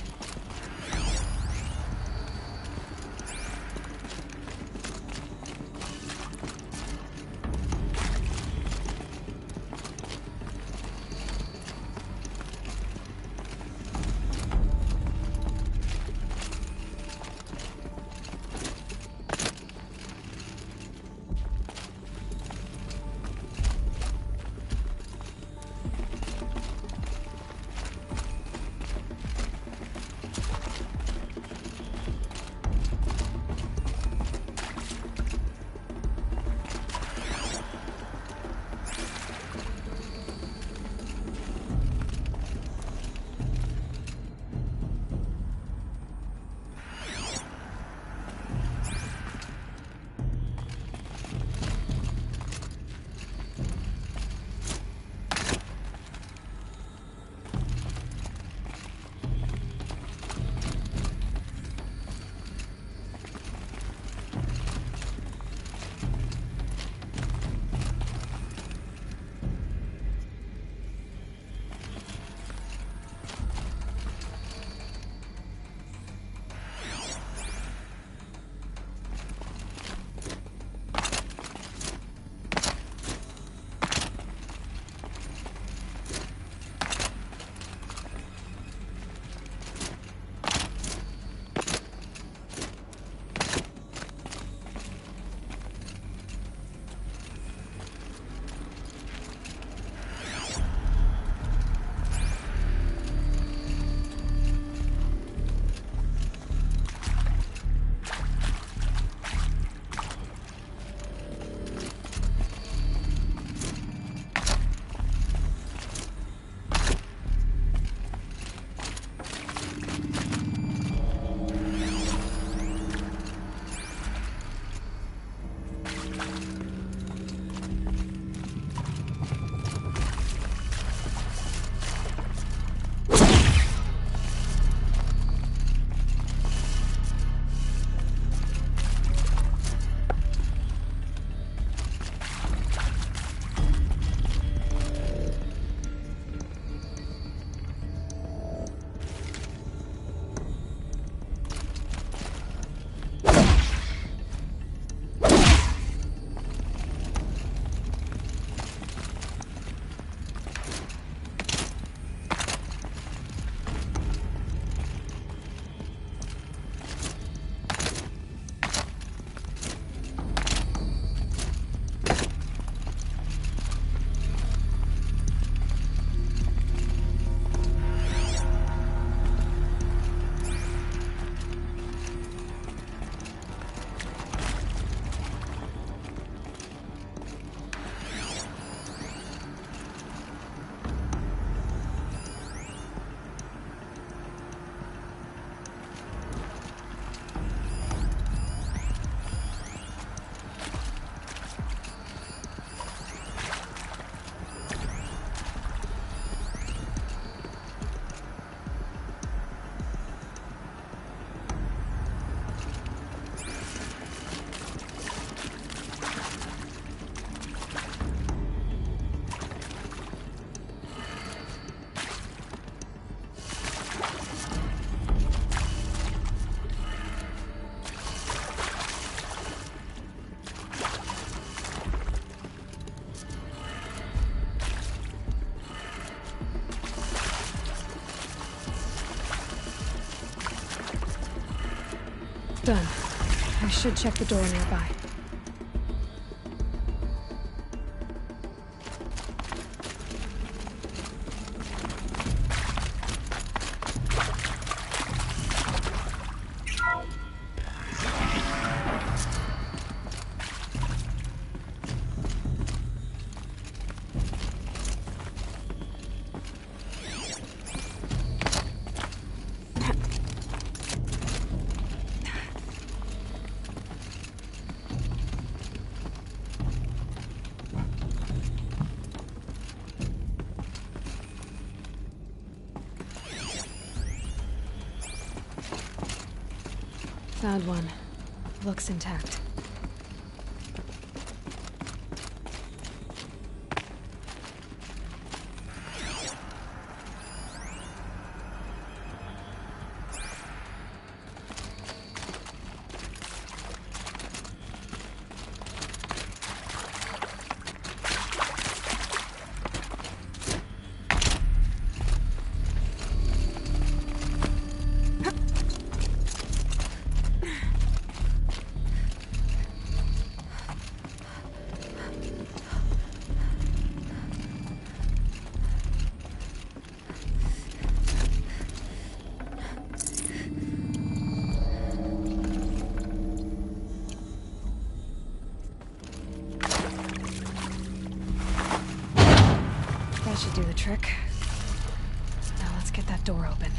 Done. I should check the door nearby. Found one. Looks intact. That should do the trick. Now let's get that door open.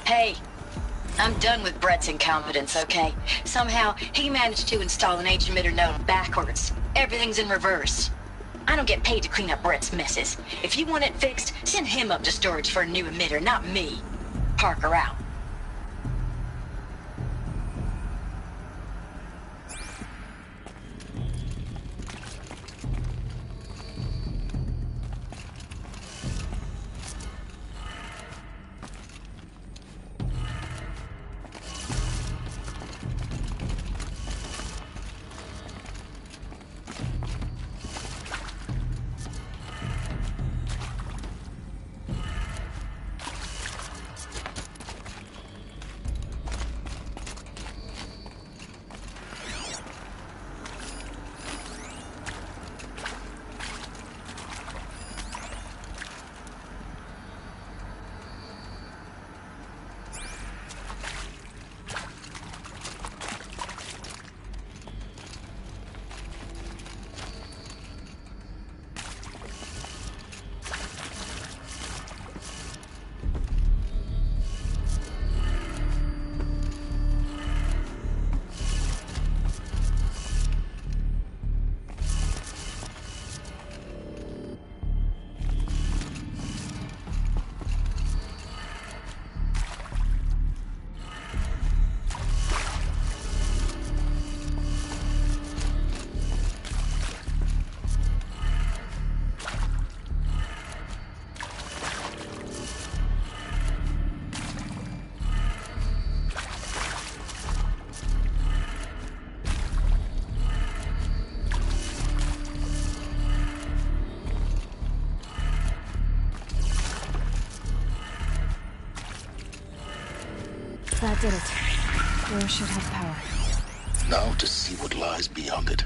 Hey, I'm done with Brett's incompetence, okay? Somehow, he managed to install an H-emitter node backwards. Everything's in reverse. I don't get paid to clean up Brett's messes. If you want it fixed, send him up to storage for a new emitter, not me. Parker out. That did it. Door should have power. Now to see what lies beyond it.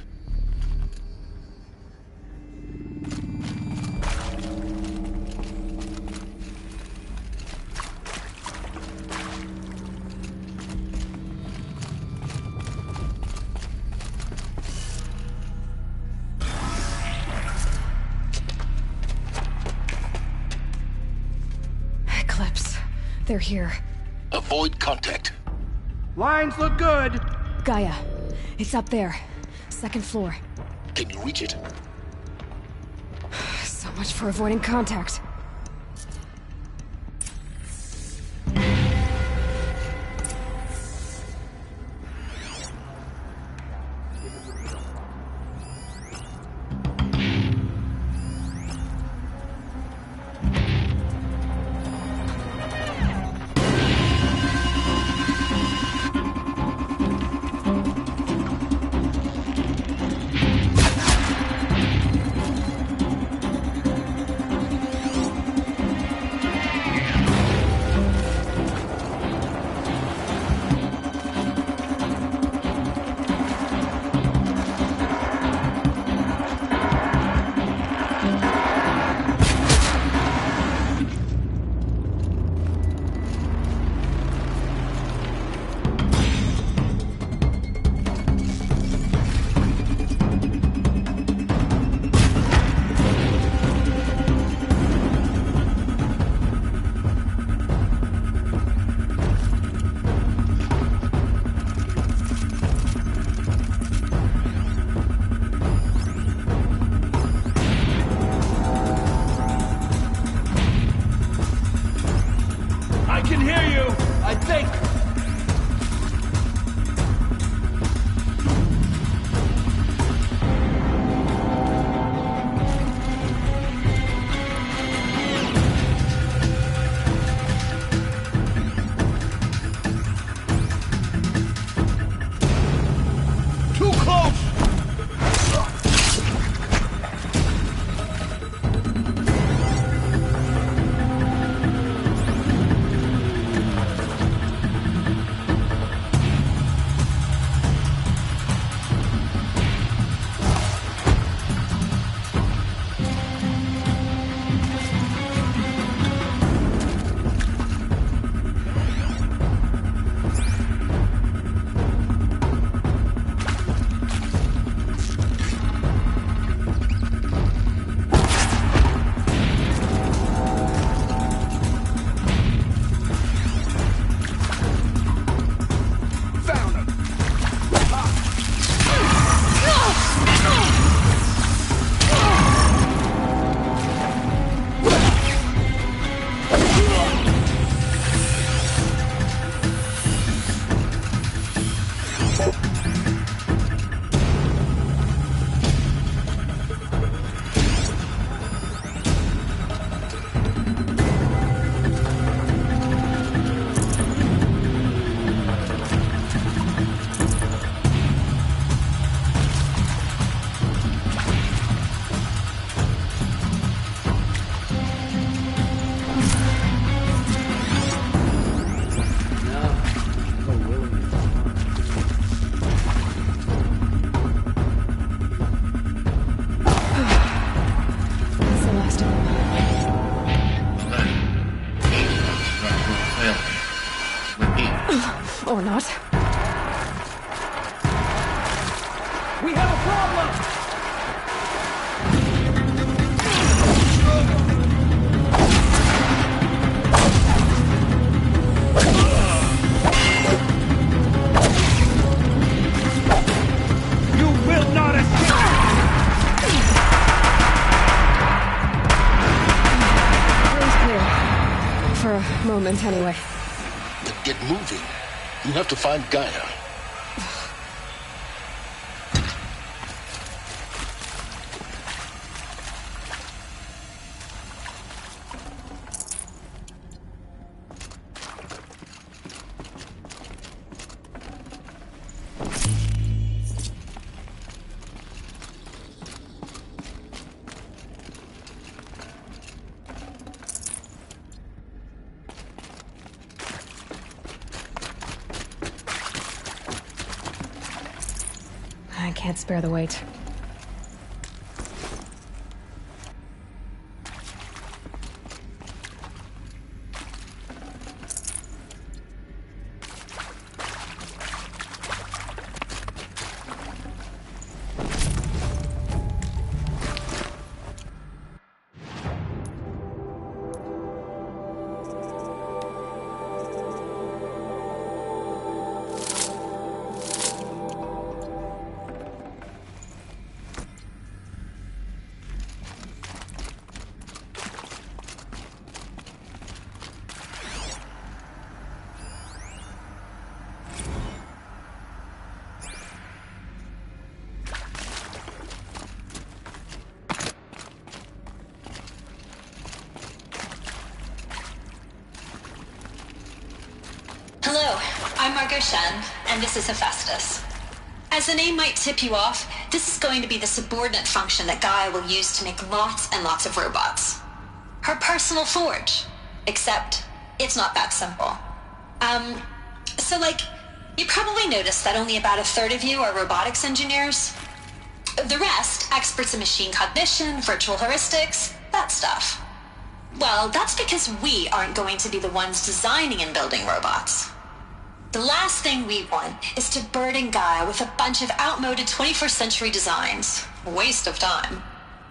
They're here. Avoid contact. Lines look good. Gaia, it's up there. 2nd floor. Can you reach it? So much for avoiding contact. Or not. We have a problem! You will not escape! Room's clear. For a moment, anyway. Then get moving. You have to find Gaia. I can't spare the weight. I'm Margot Shen, and this is Hephaestus. As the name might tip you off, this is going to be the subordinate function that Gaia will use to make lots and lots of robots. Her personal forge. Except, it's not that simple. So you probably noticed that only about a third of you are robotics engineers. The rest, experts in machine cognition, virtual heuristics, that stuff. Well, that's because we aren't going to be the ones designing and building robots. The last thing we want is to burden Gaia with a bunch of outmoded 21st century designs. Waste of time.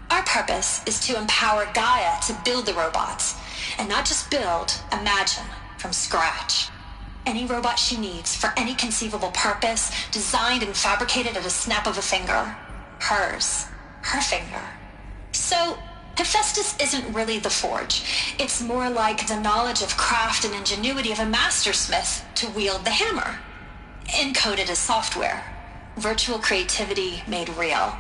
Our purpose is to empower Gaia to build the robots, and not just build, imagine, from scratch. Any robot she needs for any conceivable purpose, designed and fabricated at a snap of a finger. Hers. Her finger. So, Hephaestus isn't really the forge. It's more like the knowledge of craft and ingenuity of a mastersmith to wield the hammer. Encoded as software. Virtual creativity made real.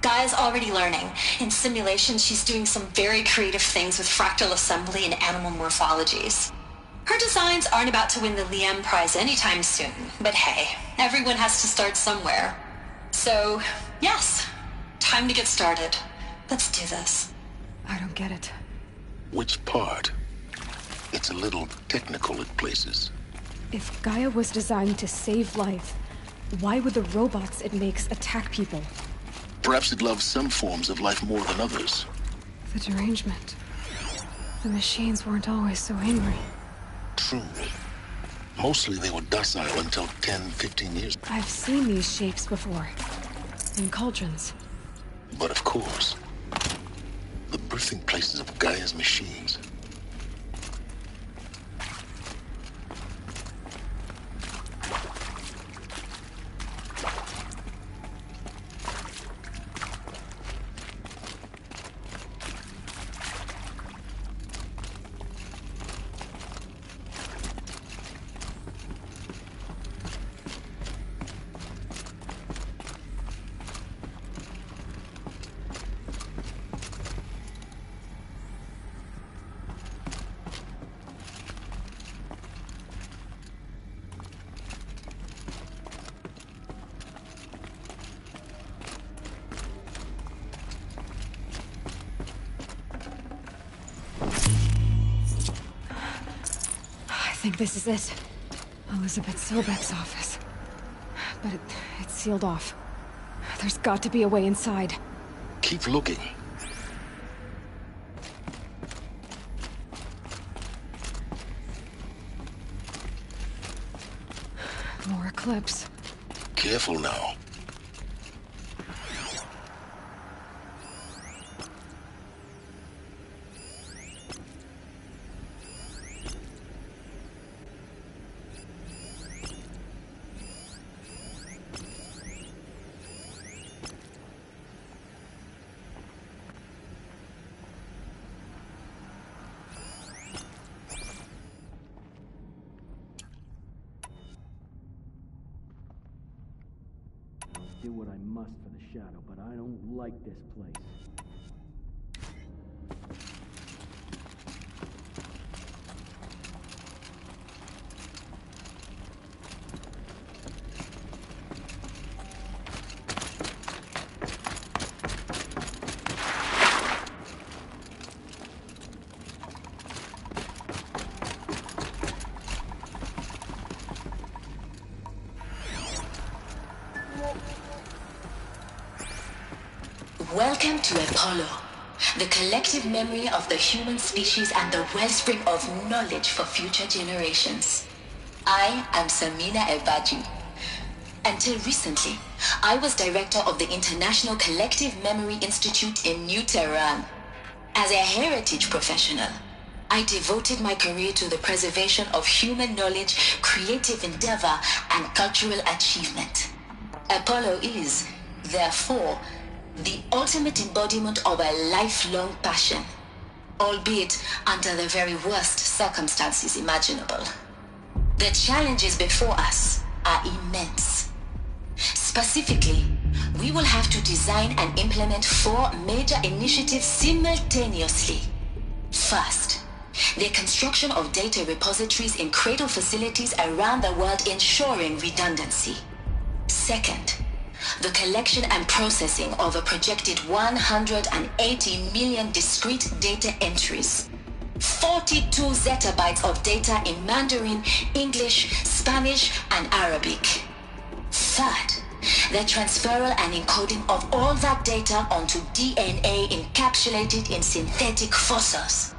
Gaia's already learning. In simulation, she's doing some very creative things with fractal assembly and animal morphologies. Her designs aren't about to win the Liam Prize anytime soon, but hey, everyone has to start somewhere. So, yes, time to get started. Let's do this. I don't get it. Which part? It's a little technical at places. If Gaia was designed to save life, why would the robots it makes attack people? Perhaps it loves some forms of life more than others. The derangement. The machines weren't always so angry. True. Mostly they were docile until 10, 15 years. I've seen these shapes before. In cauldrons. But of course, the birthing places of Gaia's machines. I think this is it. Elizabeth Sobek's office. But it's sealed off. There's got to be a way inside. Keep looking. More eclipse. Careful now. Do what I must for the shadow, but I don't like this place. Welcome to Apollo, the collective memory of the human species and the wellspring of knowledge for future generations. I am Samina Ebaji. Until recently, I was director of the International Collective Memory Institute in New Tehran. As a heritage professional, I devoted my career to the preservation of human knowledge, creative endeavor, and cultural achievement. Apollo is, therefore, the ultimate embodiment of a lifelong passion, albeit under the very worst circumstances imaginable. The challenges before us are immense. Specifically, we will have to design and implement 4 major initiatives simultaneously. First, the construction of data repositories in cradle facilities around the world ensuring redundancy. Second, the collection and processing of a projected 180 million discrete data entries. 42 zettabytes of data in Mandarin, English, Spanish, and Arabic. Third, the transferal and encoding of all that data onto DNA encapsulated in synthetic fossils.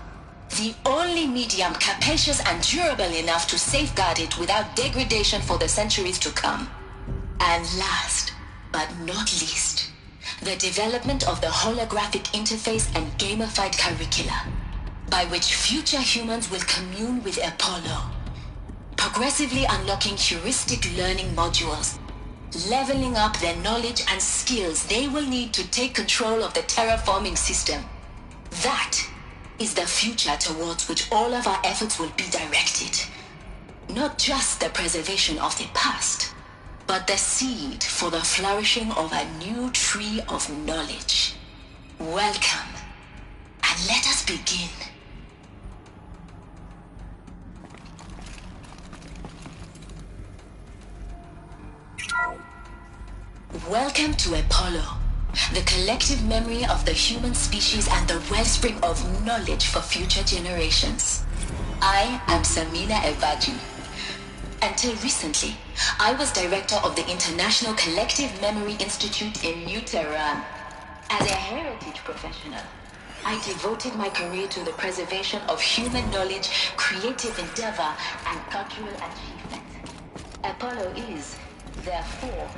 The only medium capacious and durable enough to safeguard it without degradation for the centuries to come. And last, but not least, the development of the holographic interface and gamified curricula, by which future humans will commune with Apollo, progressively unlocking heuristic learning modules, leveling up their knowledge and skills they will need to take control of the terraforming system. That is the future towards which all of our efforts will be directed. Not just the preservation of the past, but the seed for the flourishing of a new tree of knowledge. Welcome, and let us begin. Welcome to Apollo, the collective memory of the human species and the wellspring of knowledge for future generations. I am Samina Ebaji. Until recently, I was director of the International Collective Memory Institute in New Tehran. As a heritage professional, I devoted my career to the preservation of human knowledge, creative endeavor, and cultural achievement. Apollo is, therefore,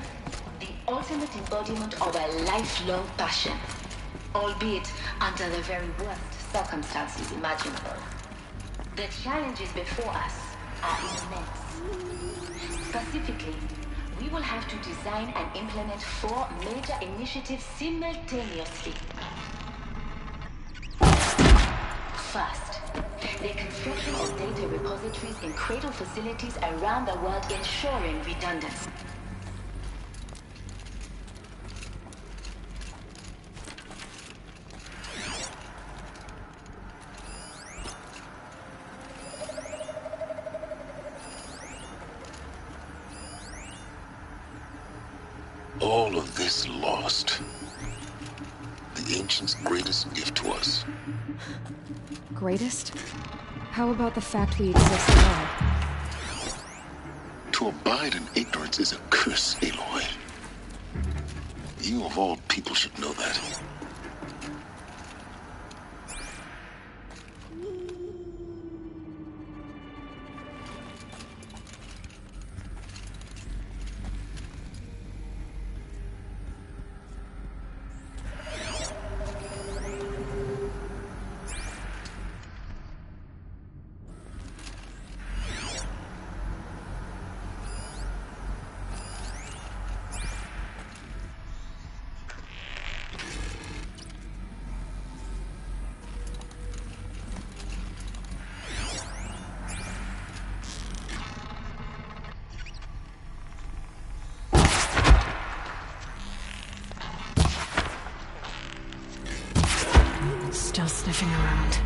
the ultimate embodiment of a lifelong passion, albeit under the very worst circumstances imaginable. The challenges before us are immense. Specifically, we will have to design and implement 4 major initiatives simultaneously. First, the construction of data repositories in cradle facilities around the world ensuring redundancy. All of this lost. The ancients' greatest gift to us. Greatest? How about the fact we exist at all? To abide in ignorance is a curse, Aloy. You of all people should know that. Still sniffing around.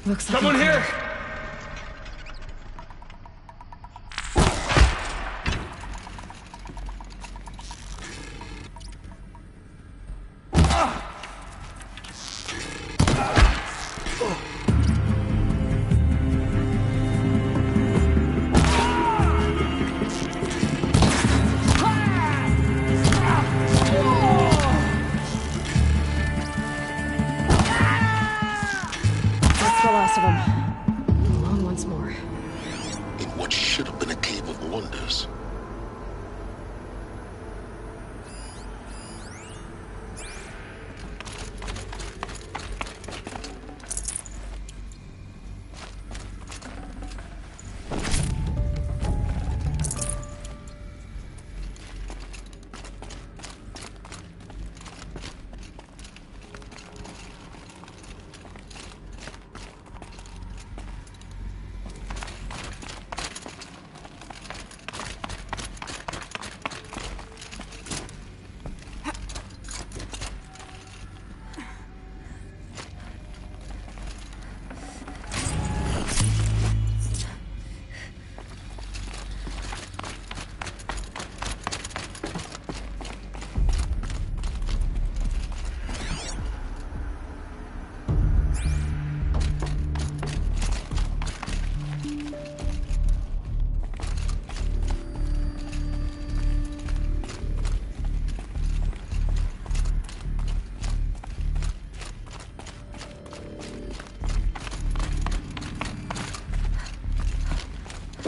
Looks like someone here!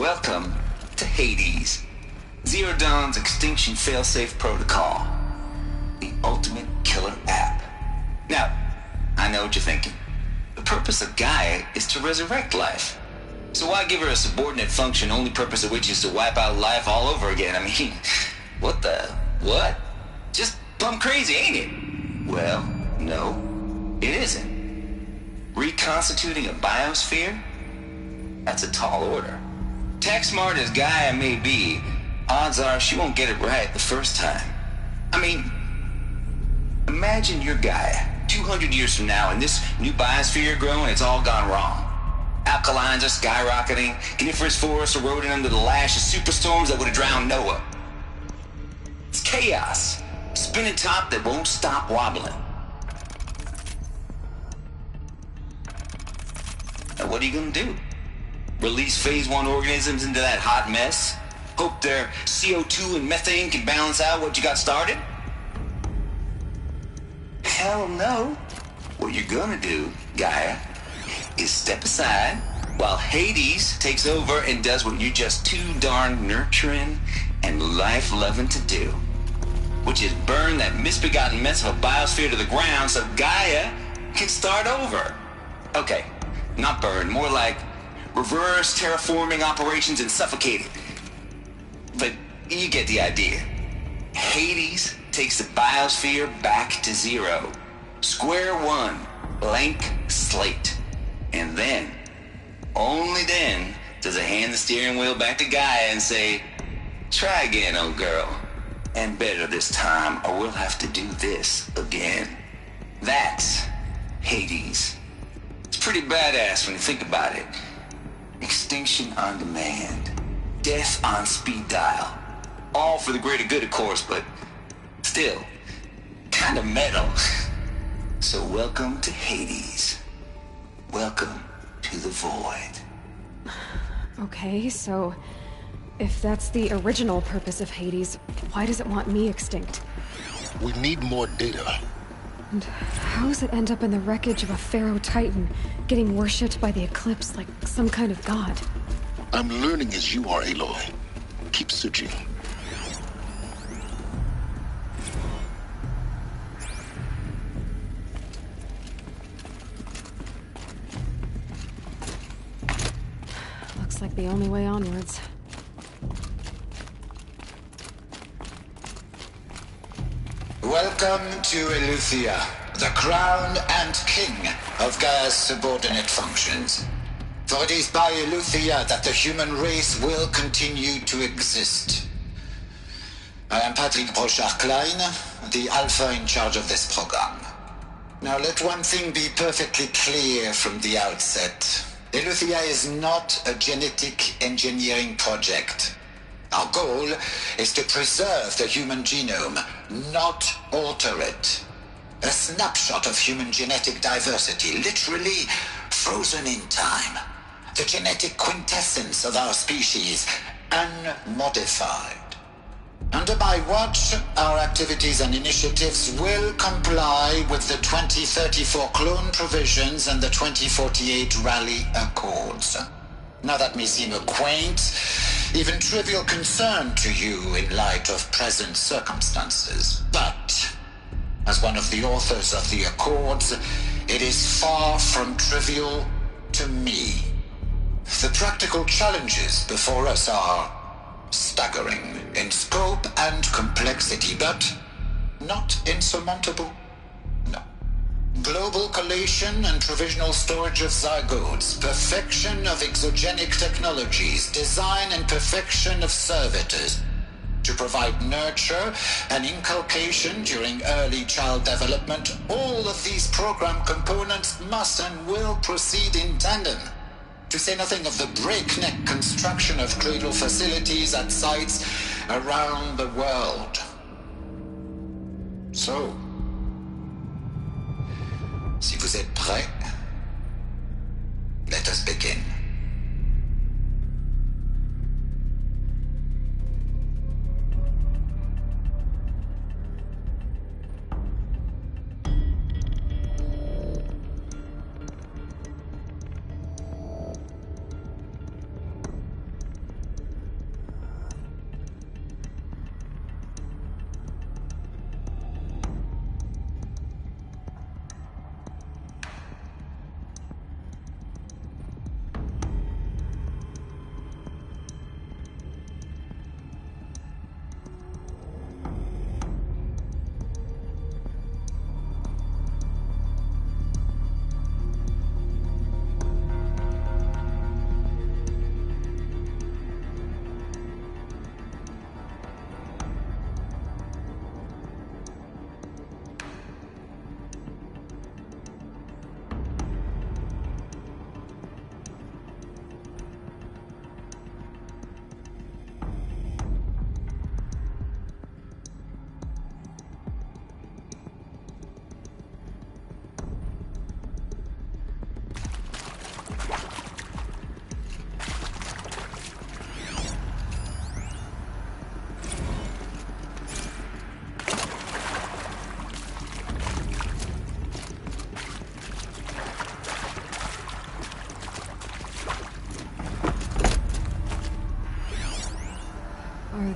Welcome to Hades, Zero Dawn's extinction failsafe protocol. The ultimate killer app. Now, I know what you're thinking. The purpose of Gaia is to resurrect life. So why give her a subordinate function, only purpose of which is to wipe out life all over again? I mean, what? Just plumb crazy, ain't it? Well, no, it isn't. Reconstituting a biosphere? That's a tall order. Tech smart as Gaia may be, odds are she won't get it right the first time. I mean, imagine you're Gaia, 200 years from now, and this new biosphere you're growing, it's all gone wrong. Alkalines are skyrocketing, coniferous forests eroding under the lash of superstorms that would have drowned Noah. It's chaos. Spinning top that won't stop wobbling. Now what are you gonna do? Release phase 1 organisms into that hot mess? Hope their CO2 and methane can balance out what you got started? Hell no. What you're gonna do, Gaia, is step aside while Hades takes over and does what you're just too darn nurturing and life-loving to do. Which is burn that misbegotten mess of a biosphere to the ground so Gaia can start over. Okay, not burn, more like reverse terraforming operations and suffocate it. But you get the idea. Hades takes the biosphere back to zero. Square one, blank slate. And then, only then, does it hand the steering wheel back to Gaia and say, try again, old girl. And better this time, or we'll have to do this again. That's Hades. It's pretty badass when you think about it. Extinction on demand. Death on speed dial. All for the greater good, of course, but still, kind of metal. So welcome to Hades. Welcome to the void. Okay, so if that's the original purpose of Hades, why does it want me extinct? We need more data. And how does it end up in the wreckage of a Pharaoh Titan, getting worshipped by the Eclipse like some kind of god? I'm learning as you are, Aloy. Keep searching. Looks like the only way onwards. Welcome to Eleuthia, the crown and king of Gaia's subordinate functions. For it is by Eleuthia that the human race will continue to exist. I am Patrick Brochard-Klein, the Alpha in charge of this program. Now let one thing be perfectly clear from the outset. Eleuthia is not a genetic engineering project. Our goal is to preserve the human genome, not alter it. A snapshot of human genetic diversity, literally frozen in time. The genetic quintessence of our species, unmodified. Under my watch, our activities and initiatives will comply with the 2034 clone provisions and the 2048 Rally Accords. Now that may seem a quaint, even trivial concern to you in light of present circumstances, but as one of the authors of the Accords, it is far from trivial to me. The practical challenges before us are staggering in scope and complexity, but not insurmountable. No. Global collation and provisional storage of zygotes, perfection of exogenic technologies, design and perfection of servitors, to provide nurture and inculcation during early child development. All of these program components must and will proceed in tandem. To say nothing of the breakneck construction of cradle facilities at sites around the world. So, si vous êtes prêts, let us begin.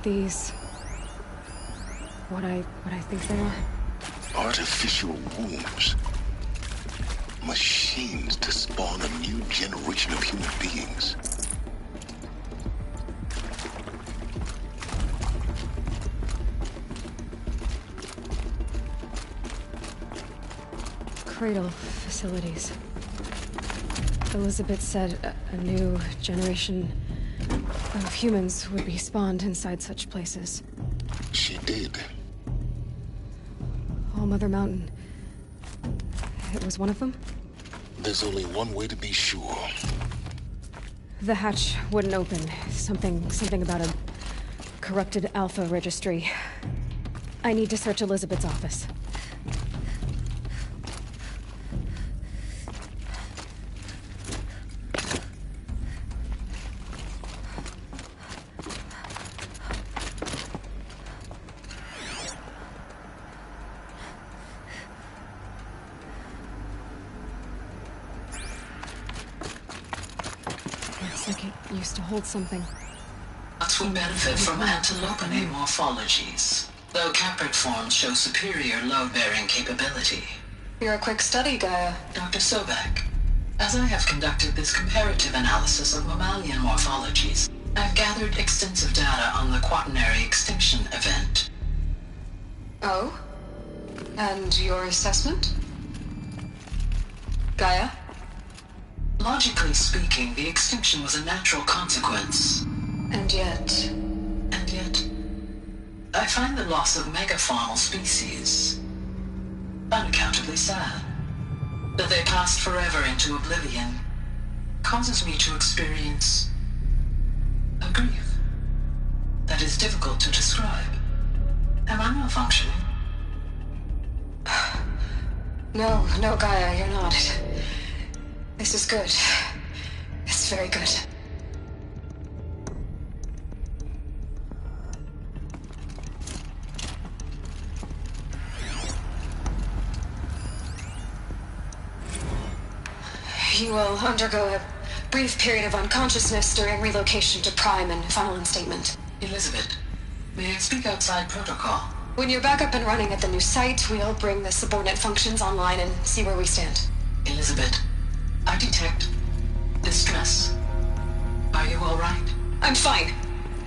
these... what I think they are? Artificial wombs. Machines to spawn a new generation of human beings. Cradle facilities. Elizabeth said a new generation of humans would be spawned inside such places. She did. All Mother Mountain. It was one of them? There's only one way to be sure. The hatch wouldn't open. Something about a corrupted Alpha registry. I need to search Elizabeth's office. To hold something. Nuts will benefit from antilopinate morphologies, though caprid forms show superior load-bearing capability. You're a quick study, Gaia. Dr. Sobek, as I have conducted this comparative analysis of mammalian morphologies, I've gathered extensive data on the quaternary extinction event. Oh? And your assessment? Gaia? Logically speaking, the extinction was a natural consequence. And yet, I find the loss of megafaunal species unaccountably sad. That they passed forever into oblivion causes me to experience a grief that is difficult to describe. Am I malfunctioning? No, Gaia, you're not. This is good. It's very good. You will undergo a brief period of unconsciousness during relocation to Prime and final instatement. Elizabeth, may I speak outside protocol? When you're back up and running at the new site, we'll bring the subordinate functions online and see where we stand. Elizabeth, I detect distress. Are you all right? I'm fine.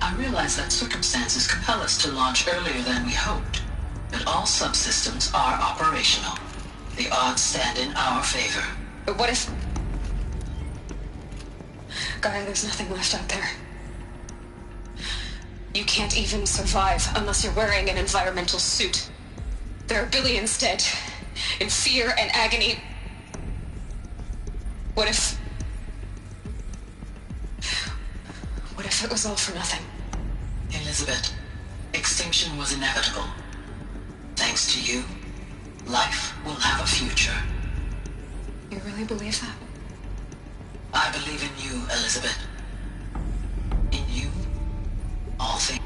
I realize that circumstances compel us to launch earlier than we hoped, but all subsystems are operational. The odds stand in our favor. But what if... Gaia, there's nothing left out there. You can't even survive unless you're wearing an environmental suit. There are billions dead, in fear and agony. What if it was all for nothing? Elizabeth, extinction was inevitable. Thanks to you, life will have a future. You really believe that? I believe in you, Elizabeth. In you, all things.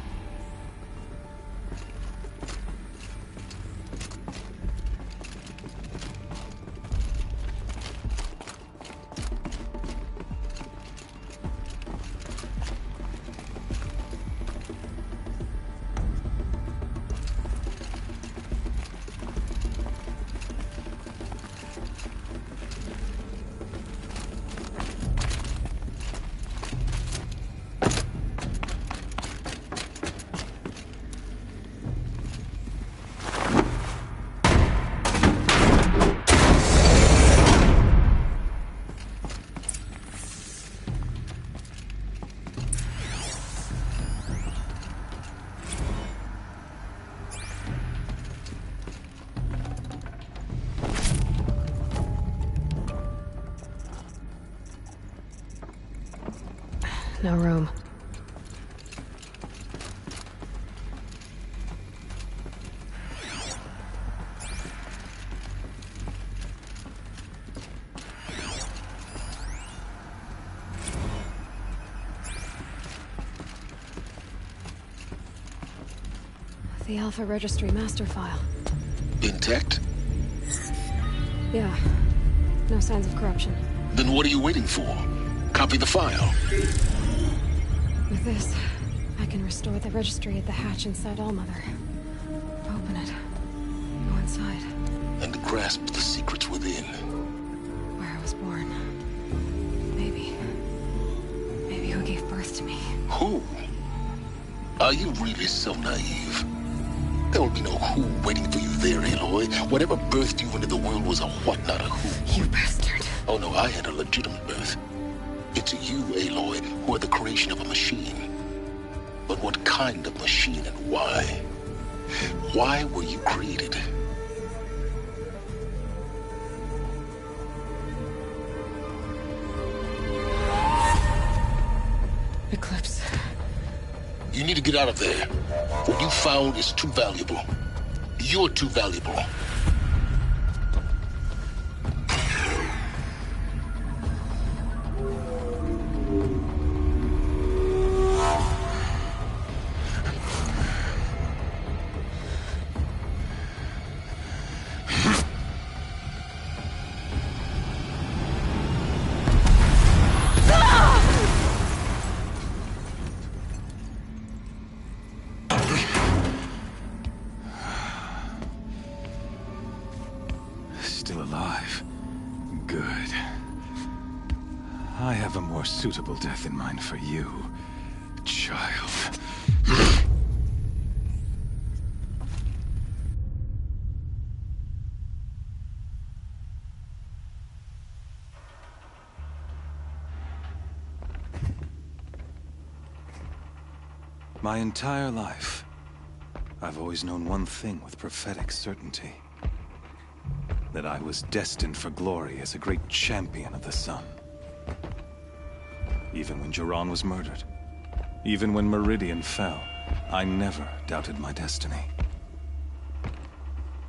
No room. The Alpha Registry master file. Intact? Yeah. No signs of corruption. Then what are you waiting for? Copy the file. With this, I can restore the registry at the hatch inside Allmother. Open it. Go inside. And grasp the secrets within. Where I was born. Maybe who gave birth to me. Who? Are you really so naive? There will be no who waiting for you there, Aloy. Whatever birthed you into the world was a what, not a who. You bastard. Oh no, I had a legitimate birth. It's you, Aloy, who are the creation of a machine. But what kind of machine and why? Why were you created? Eclipse. You need to get out of there. What you found is too valuable. You're too valuable. Still alive. Good. I have a more suitable death in mind for you, child. My entire life, I've always known one thing with prophetic certainty. That I was destined for glory as a great champion of the sun. Even when Jiran was murdered, even when Meridian fell, I never doubted my destiny.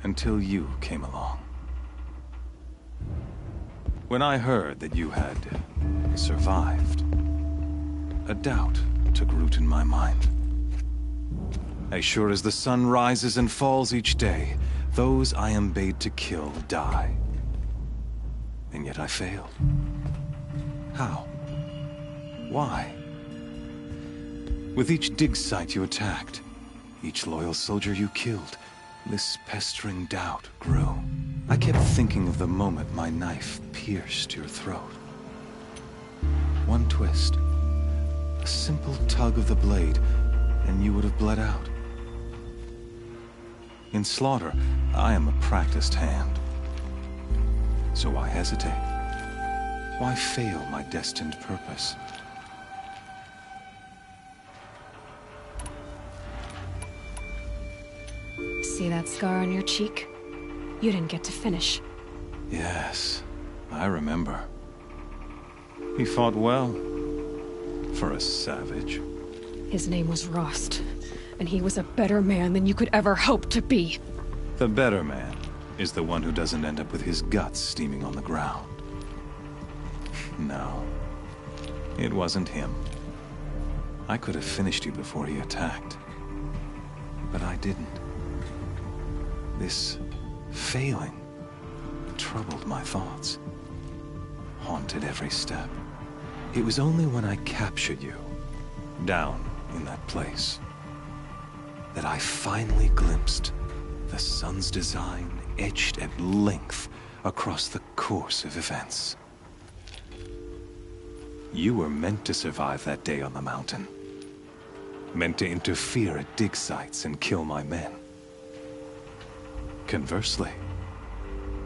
Until you came along. When I heard that you had survived, a doubt took root in my mind. As sure as the sun rises and falls each day, those I am bade to kill die. And yet I failed. How? Why? With each dig site you attacked, each loyal soldier you killed, this pestering doubt grew. I kept thinking of the moment my knife pierced your throat. One twist, a simple tug of the blade, and you would have bled out. In slaughter, I am a practiced hand. So why hesitate? Why fail my destined purpose? See that scar on your cheek? You didn't get to finish. Yes, I remember. He fought well. For a savage. His name was Rost, and he was a better man than you could ever hope to be. The better man is the one who doesn't end up with his guts steaming on the ground. No, it wasn't him. I could have finished you before he attacked. But I didn't. This failing troubled my thoughts, haunted every step. It was only when I captured you, down in that place, that I finally glimpsed the sun's design etched at length across the course of events. You were meant to survive that day on the mountain. Meant to interfere at dig sites and kill my men. Conversely,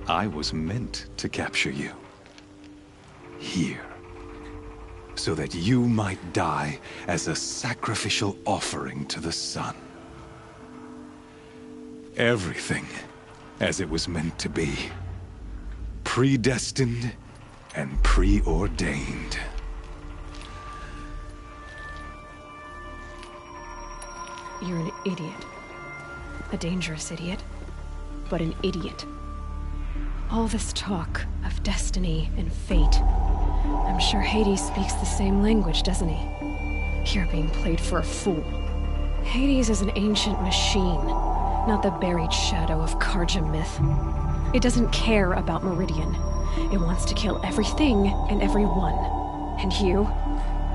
I was meant to capture you. Here. So that you might die as a sacrificial offering to the sun. Everything as it was meant to be. Predestined and preordained. You're an idiot. A dangerous idiot, but an idiot. All this talk of destiny and fate. I'm sure Hades speaks the same language, doesn't he? You're being played for a fool. Hades is an ancient machine, not the buried shadow of Karja myth. It doesn't care about Meridian. It wants to kill everything and everyone. And you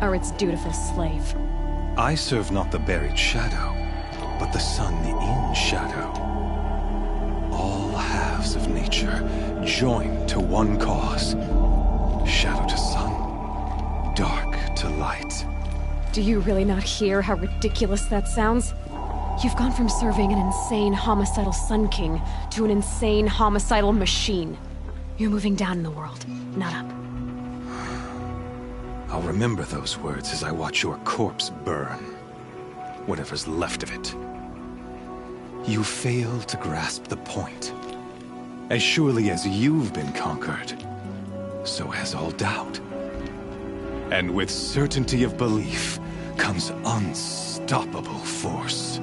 are its dutiful slave. I serve not the buried shadow, but the sun in shadow. All halves of nature joined to one cause. Shadow to sun, dark to light. Do you really not hear how ridiculous that sounds? You've gone from serving an insane homicidal Sun King to an insane homicidal machine. You're moving down in the world, not up. I'll remember those words as I watch your corpse burn. Whatever's left of it. You fail to grasp the point. As surely as you've been conquered, so has all doubt. And with certainty of belief comes unstoppable force.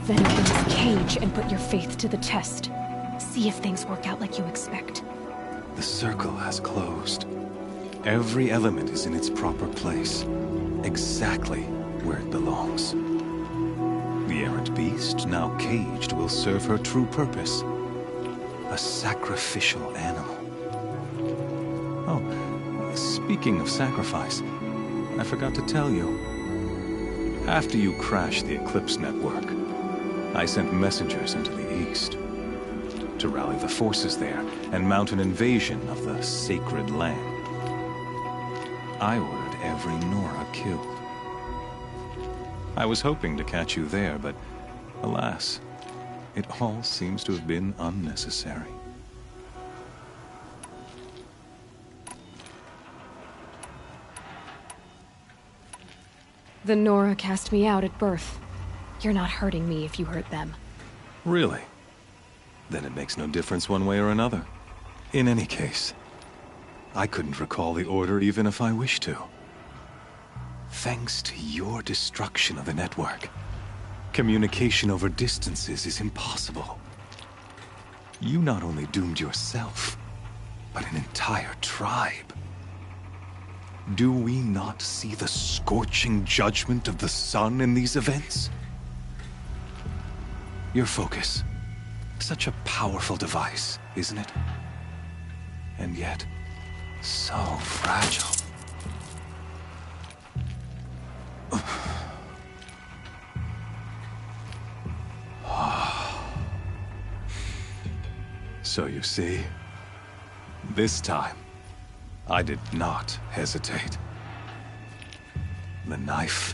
Then open this cage and put your faith to the test. See if things work out like you expect. The circle has closed. Every element is in its proper place, exactly where it belongs. The errant beast, now caged, will serve her true purpose. A sacrificial animal. Oh, speaking of sacrifice, I forgot to tell you. After you crashed the Eclipse network, I sent messengers into the east to rally the forces there and mount an invasion of the sacred land. I ordered every Nora killed. I was hoping to catch you there, but alas, it all seems to have been unnecessary. The Nora cast me out at birth. You're not hurting me if you hurt them. Really? Then it makes no difference one way or another. In any case, I couldn't recall the order even if I wished to. Thanks to your destruction of the network, communication over distances is impossible. You not only doomed yourself, but an entire tribe. Do we not see the scorching judgment of the sun in these events? Your focus. Such a powerful device, isn't it? And yet, so fragile. So you see, this time, I did not hesitate. The knife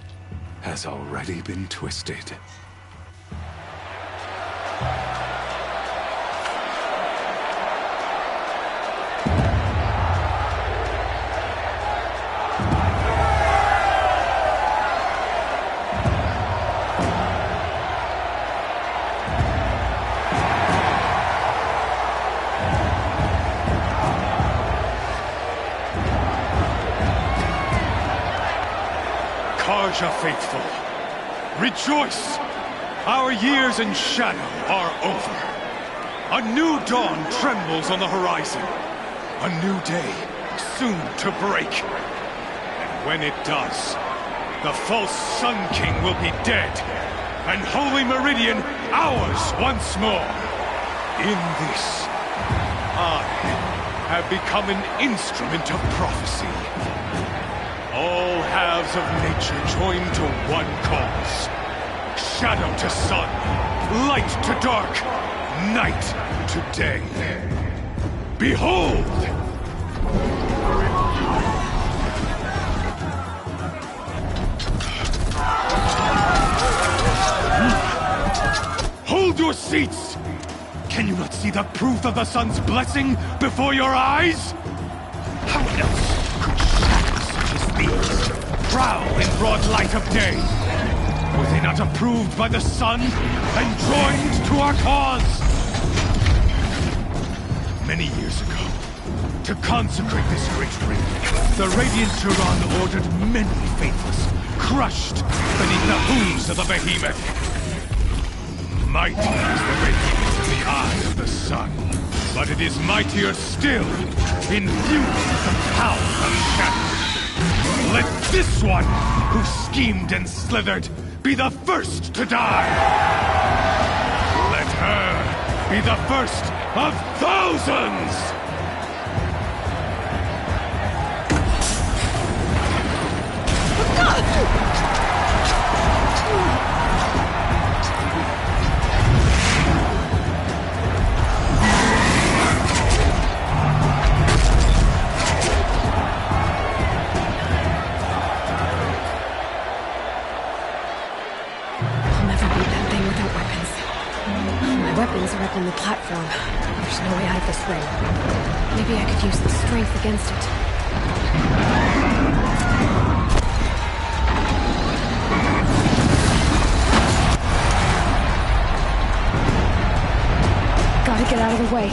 has already been twisted. Karja faithful, rejoice! Our years in shadow are over. A new dawn trembles on the horizon. A new day soon to break. And when it does, the false Sun King will be dead, and Holy Meridian ours once more. In this, I have become an instrument of prophecy. All halves of nature joined to one cause. Shadow to sun, light to dark, night to day. Behold! Hold your seats! Can you not see the proof of the sun's blessing before your eyes? How else could shadows such as these prowl in broad light of day? Were they not approved by the sun and joined to our cause? Many years ago, to consecrate this great ring, the Radiant Turan ordered many faithless, crushed beneath the hooves of the behemoth. Mighty is the behemoth in the eye of the sun, but it is mightier still, infused with the power of shadow. Let this one, who schemed and slithered, be the first to die! Let her be the first of thousands! form. There's no way out of this ring. Maybe I could use the strength against it. Gotta get out of the way.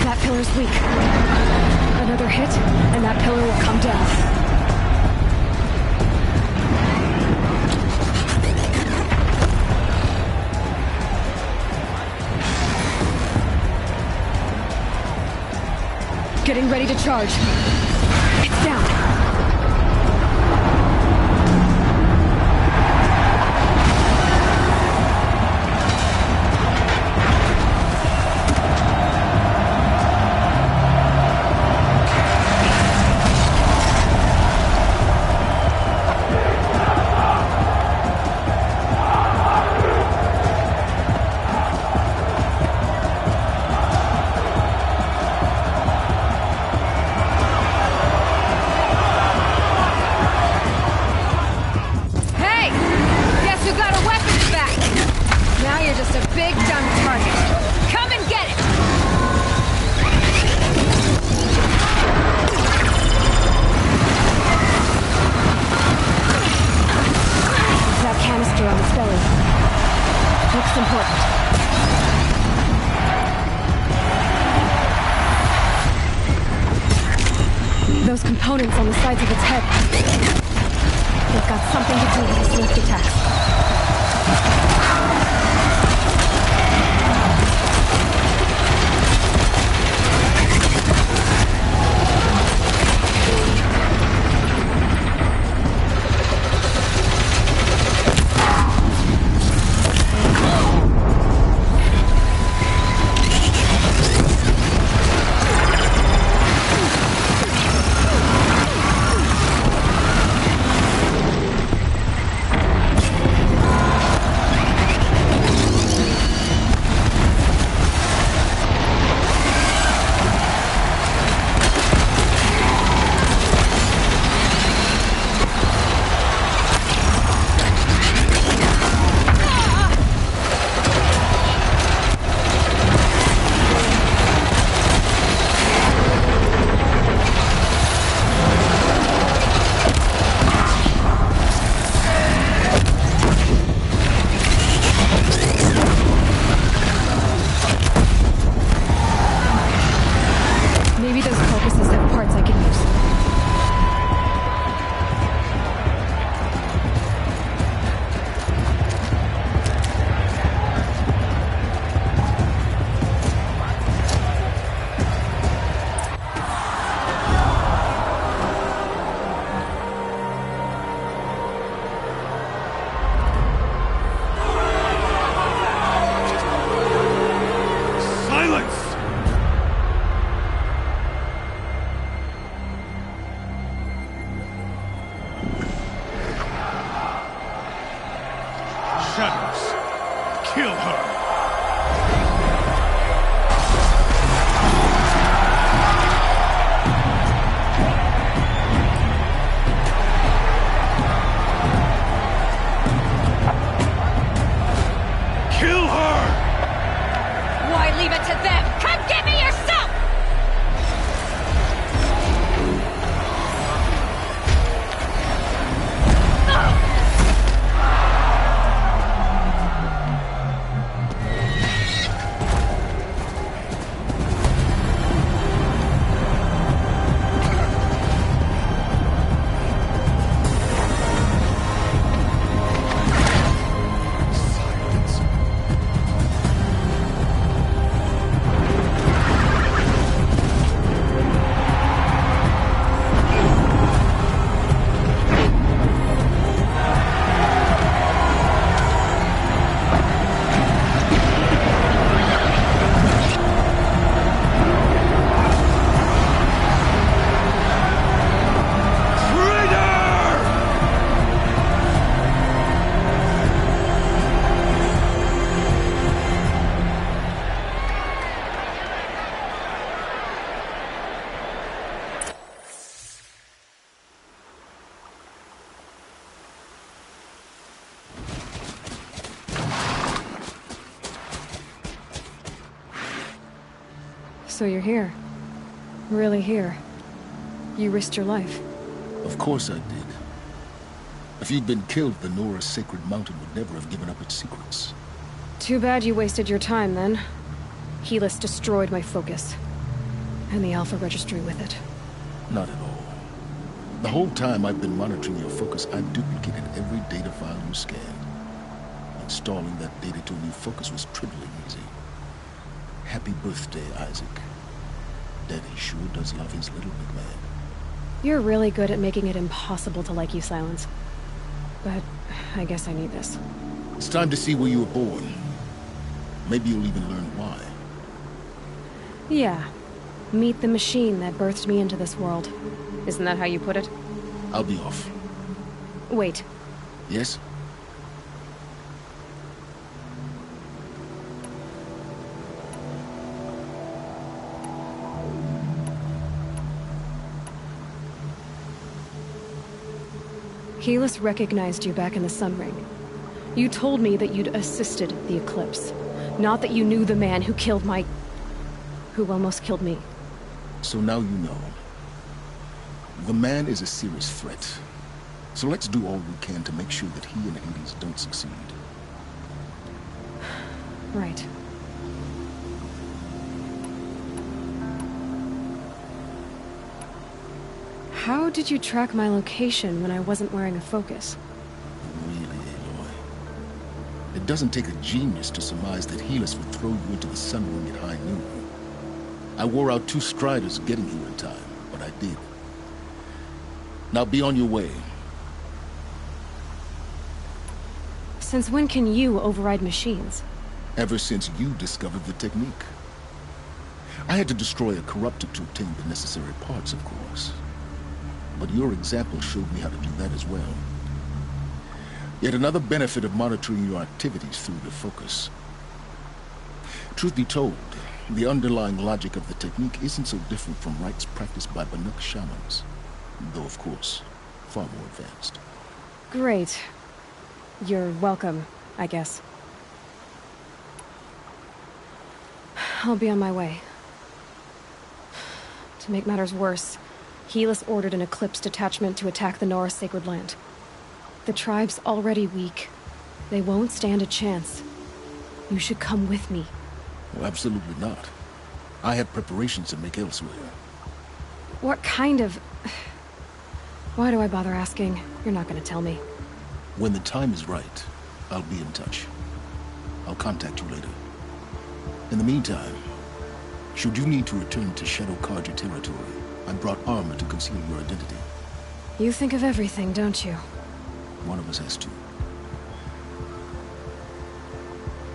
That pillar's weak. Another hit, and that pillar will come down. Getting ready to charge. It's down. Those components on the sides of its head. They've got something to do with its lift attacks. Shadows, kill her! Kill her! Why leave it to them? Come get me yourself! So you're here. Really here. You risked your life. Of course I did. If you'd been killed, the Nora's sacred mountain would never have given up its secrets. Too bad you wasted your time, then. Helis destroyed my focus. And the Alpha Registry with it. Not at all. The whole time I've been monitoring your focus, I've duplicated every data file you scanned. Installing that data to a new focus was trivially easy. Happy birthday, Isaac. Daddy sure does love his little big man. You're really good at making it impossible to like you, Silence. But I guess I need this. It's time to see where you were born. Maybe you'll even learn why. Yeah. Meet the machine that birthed me into this world. Isn't that how you put it? I'll be off. Wait. Yes? Helis recognized you back in the Sun Ring. You told me that you'd assisted the Eclipse. Not that you knew the man who killed who almost killed me. So now you know. The man is a serious threat. So let's do all we can to make sure that he and Hades don't succeed. Right. How did you track my location when I wasn't wearing a focus? Really, Aloy? It doesn't take a genius to surmise that Helis would throw you into the Sun Ring at high noon. I wore out 2 striders getting here in time, but I did. Now be on your way. Since when can you override machines? Ever since you discovered the technique. I had to destroy a corruptor to obtain the necessary parts, of course. But your example showed me how to do that as well. Yet another benefit of monitoring your activities through the focus. Truth be told, the underlying logic of the technique isn't so different from rites practiced by Banuk shamans. Though, of course, far more advanced. Great. You're welcome, I guess. I'll be on my way. To make matters worse, Helis ordered an Eclipse detachment to attack the Nora Sacred Land. The tribe's already weak. They won't stand a chance. You should come with me. Well, absolutely not. I have preparations to make elsewhere. What kind of... Why do I bother asking? You're not gonna tell me. When the time is right, I'll be in touch. I'll contact you later. In the meantime, should you need to return to Shadow Karja territory, I brought armor to conceal your identity. You think of everything, don't you? One of us has to.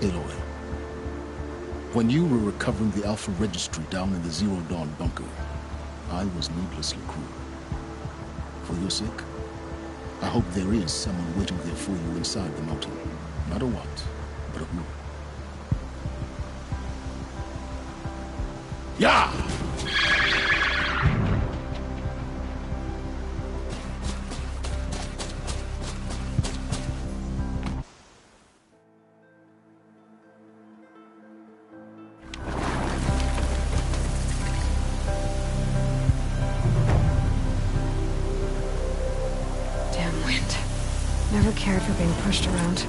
Aloy, when you were recovering the Alpha Registry down in the Zero Dawn bunker, I was needlessly cruel. For your sake, I hope there is someone waiting there for you inside the mountain. Not a what, but a who. Yeah! Damn wind. Never cared for being pushed around.